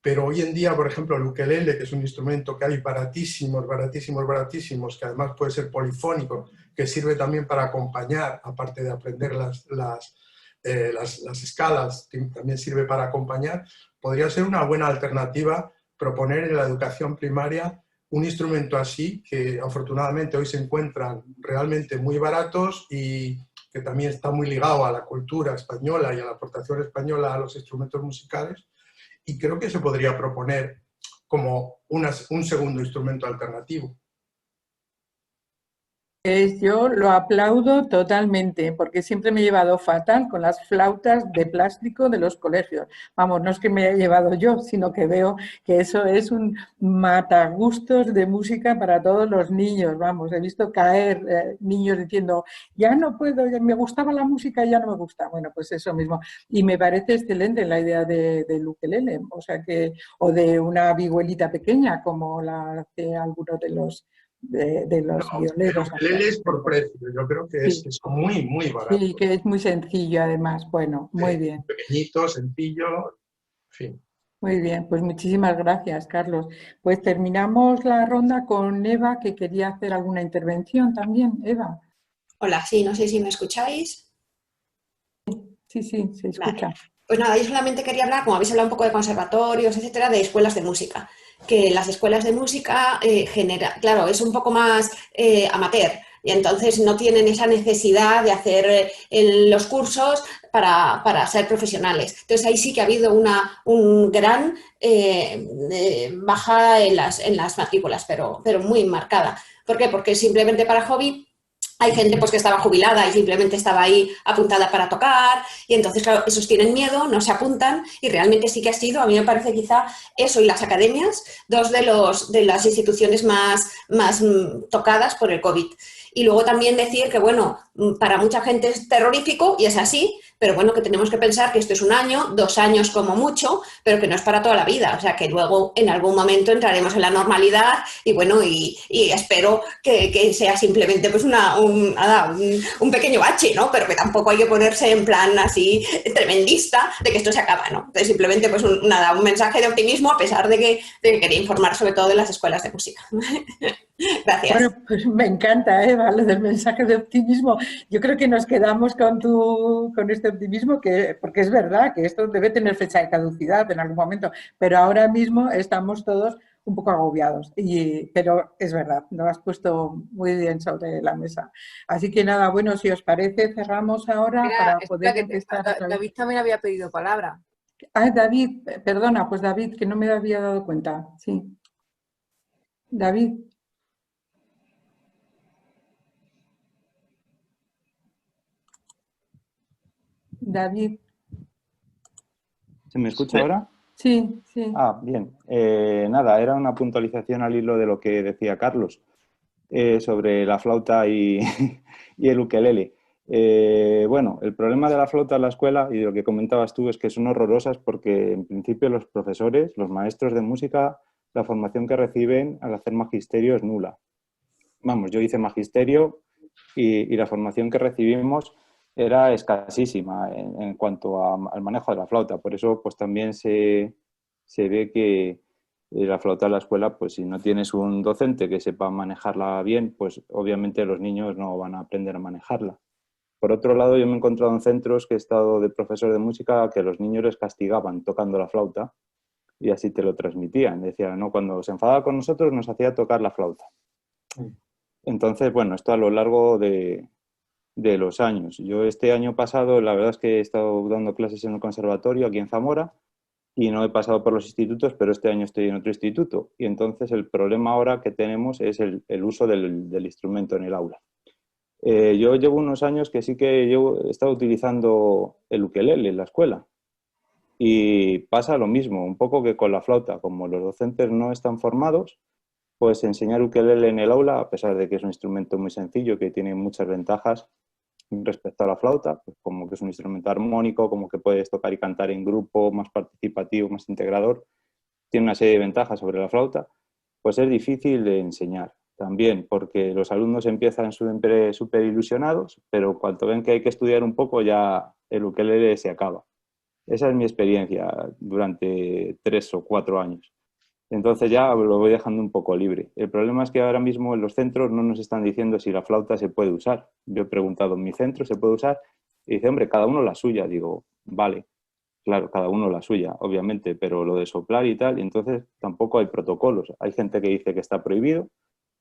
pero hoy en día, por ejemplo, el ukelele, que es un instrumento que hay baratísimos, que además puede ser polifónico, que sirve también para acompañar, aparte de aprender las escalas, también sirve para acompañar, podría ser una buena alternativa proponer en la educación primaria un instrumento así, que afortunadamente hoy se encuentran realmente muy baratos y que también está muy ligado a la cultura española y a la aportación española a los instrumentos musicales. Y creo que se podría proponer como un segundo instrumento alternativo. Yo lo aplaudo totalmente, porque siempre me he llevado fatal con las flautas de plástico de los colegios. Vamos, no es que me haya llevado yo, sino que veo que eso es un matagustos de música para todos los niños. Vamos, he visto caer niños diciendo, ya no puedo, ya me gustaba la música y ya no me gusta. Bueno, pues eso mismo. Y me parece excelente la idea del ukelele, o sea que, o de una vihuelita pequeña, como la hace algunos de los violeros. El ukelele es por precio, yo creo que Sí. es muy, muy barato. Sí, que es muy sencillo además. Bueno, muy bien. Pequeñito, sencillo, en fin. Muy bien, pues muchísimas gracias, Carlos. Pues terminamos la ronda con Eva, que quería hacer alguna intervención también. Eva. Hola, sí, no sé si me escucháis. Sí, se escucha. Vale. Pues nada, yo solamente quería hablar, como habéis hablado un poco de conservatorios, etcétera, de escuelas de música. Que las escuelas de música claro, es un poco más amateur y entonces no tienen esa necesidad de hacer los cursos para ser profesionales. Entonces ahí sí que ha habido un gran bajada en las matrículas, pero muy marcada. ¿Por qué? Porque simplemente para hobby hay gente pues, que estaba jubilada y simplemente estaba ahí apuntada para tocar y entonces, claro, esos tienen miedo, no se apuntan y realmente sí que ha sido, a mí me parece quizá eso y las academias, dos de las instituciones más tocadas por el COVID. Y luego también decir que, bueno, para mucha gente es terrorífico y es así, pero bueno, que tenemos que pensar que esto es 1 año, 2 años como mucho, pero que no es para toda la vida, o sea, que luego en algún momento entraremos en la normalidad y bueno, y espero que sea simplemente pues un pequeño bache, ¿no? Pero que tampoco hay que ponerse en plan así tremendista de que esto se acaba, ¿no? Entonces simplemente pues un mensaje de optimismo a pesar de que quería informar sobre todo de las escuelas de música. Gracias. Bueno, pues me encanta, Eva, lo del mensaje de optimismo. Yo creo que nos quedamos con este optimismo, porque es verdad que esto debe tener fecha de caducidad en algún momento, pero ahora mismo estamos todos un poco agobiados, pero es verdad, lo has puesto muy bien sobre la mesa. Así que nada, bueno, si os parece, cerramos ahora para poder empezar otra vez. David también había pedido palabra. Ah, David, perdona, pues David, que no me había dado cuenta. Sí. David. David. ¿Se me escucha ahora? Sí, sí. Ah, bien. Nada, era una puntualización al hilo de lo que decía Carlos sobre la flauta y el ukelele. Bueno, el problema de la flauta en la escuela y de lo que comentabas tú es que son horrorosas porque en principio los profesores, los maestros de música, la formación que reciben al hacer magisterio es nula. Vamos, yo hice magisterio y la formación que recibimos era escasísima en cuanto al manejo de la flauta. Por eso pues también se ve que la flauta en la escuela, pues si no tienes un docente que sepa manejarla bien, pues obviamente los niños no van a aprender a manejarla. Por otro lado, yo me he encontrado en centros que he estado de profesor de música que los niños les castigaban tocando la flauta y así te lo transmitían. Decían, no, cuando se enfadaba con nosotros nos hacía tocar la flauta. Entonces, bueno, esto a lo largo de los años. Yo este año pasado, la verdad es que he estado dando clases en el conservatorio aquí en Zamora y no he pasado por los institutos, pero este año estoy en otro instituto. Y entonces el problema ahora que tenemos es el uso del instrumento en el aula. Yo llevo unos años que sí que he estado utilizando el ukelele en la escuela y pasa lo mismo, un poco que con la flauta, como los docentes no están formados, pues enseñar ukelele en el aula, a pesar de que es un instrumento muy sencillo, que tiene muchas ventajas respecto a la flauta, pues como que es un instrumento armónico, como que puedes tocar y cantar en grupo, más participativo, más integrador, tiene una serie de ventajas sobre la flauta, pues es difícil de enseñar. También porque los alumnos empiezan siempre súper ilusionados, pero cuando ven que hay que estudiar un poco ya el ukelele se acaba. Esa es mi experiencia durante 3 o 4 años. Entonces ya lo voy dejando un poco libre. El problema es que ahora mismo en los centros no nos están diciendo si la flauta se puede usar. Yo he preguntado, ¿en mi centro se puede usar? Y dice, hombre, cada uno la suya. Digo, vale, claro, cada uno la suya, obviamente, pero lo de soplar y tal, y entonces tampoco hay protocolos. Hay gente que dice que está prohibido,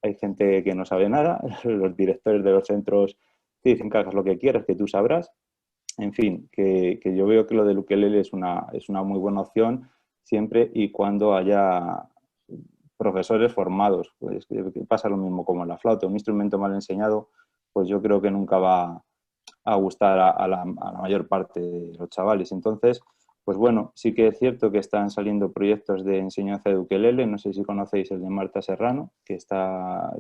hay gente que no sabe nada, los directores de los centros te dicen que hagas lo que quieras, que tú sabrás. En fin, que yo veo que lo del ukelele es una muy buena opción siempre y cuando haya profesores formados. Pues pasa lo mismo como en la flauta, un instrumento mal enseñado, pues yo creo que nunca va a gustar a la mayor parte de los chavales. Entonces, pues bueno, sí que es cierto que están saliendo proyectos de enseñanza de ukelele, no sé si conocéis el de Marta Serrano, que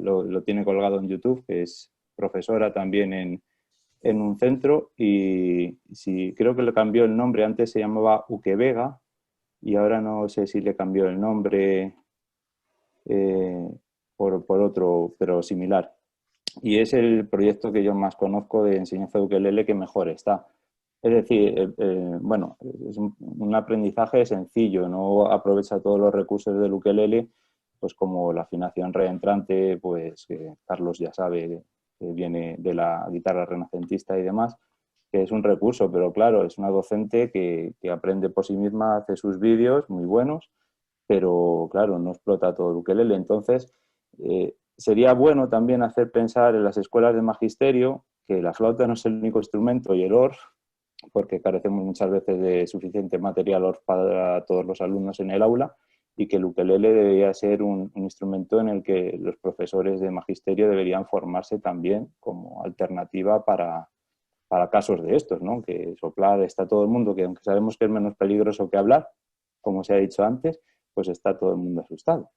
lo tiene colgado en YouTube, que es profesora también en un centro y sí, creo que le cambió el nombre, antes se llamaba Ukevega y ahora no sé si le cambió el nombre por otro, pero similar. Y es el proyecto que yo más conozco de enseñanza de ukelele que mejor está. Es decir, bueno, es un aprendizaje sencillo, no aprovecha todos los recursos del ukelele, pues como la afinación reentrante, pues que Carlos ya sabe que viene de la guitarra renacentista y demás, que es un recurso, pero claro, es una docente que aprende por sí misma, hace sus vídeos muy buenos, pero claro, no explota todo el ukelele. Entonces, sería bueno también hacer pensar en las escuelas de magisterio que la flauta no es el único instrumento y el ORF, porque carecemos muchas veces de suficiente material ORF para todos los alumnos en el aula y que el ukelele debería ser un instrumento en el que los profesores de magisterio deberían formarse también como alternativa para casos de estos, ¿no? Que soplar está todo el mundo, que aunque sabemos que es menos peligroso que hablar, como se ha dicho antes, pues está todo el mundo asustado.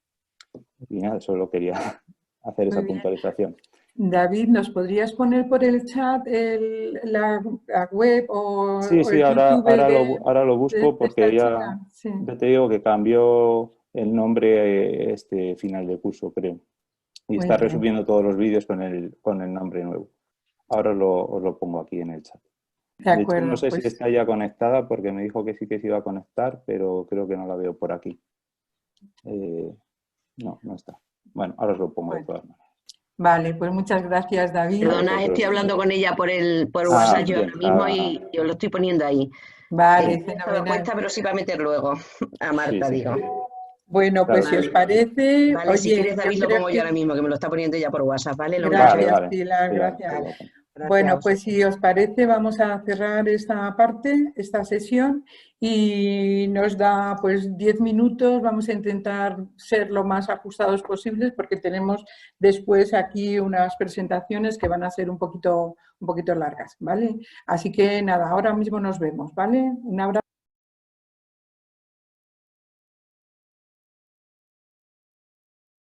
Y nada, solo quería hacer esa puntualización. David, ¿nos podrías poner por el chat la web o sí, el ahora lo busco porque ya, sí. Ya te digo que cambió el nombre este final de curso, creo. Y Muy está bien. resubiendo todos los vídeos con el nombre nuevo. Ahora os lo pongo aquí en el chat. De acuerdo, hecho, no sé pues si está ya conectada porque me dijo que sí que se iba a conectar, pero creo que no la veo por aquí. No está. Bueno, ahora os lo pongo de todas maneras. Vale, pues muchas gracias, David. Perdona, estoy hablando con ella por WhatsApp yo ahora mismo y yo lo estoy poniendo ahí. Vale, Estaba puesta, pero sí va a meter luego a Marta, digo. Bueno, pues claro, si os parece... Vale, oye, si quieres, David, lo pongo yo que... ahora mismo, que me lo está poniendo ella por WhatsApp, ¿vale? Gracias, Pilar, gracias. Vale. Bueno, pues si os parece vamos a cerrar esta parte, esta sesión y nos da pues 10 minutos, vamos a intentar ser lo más ajustados posibles porque tenemos después aquí unas presentaciones que van a ser un poquito largas, ¿vale? Así que nada, ahora mismo nos vemos, ¿vale? Un abrazo.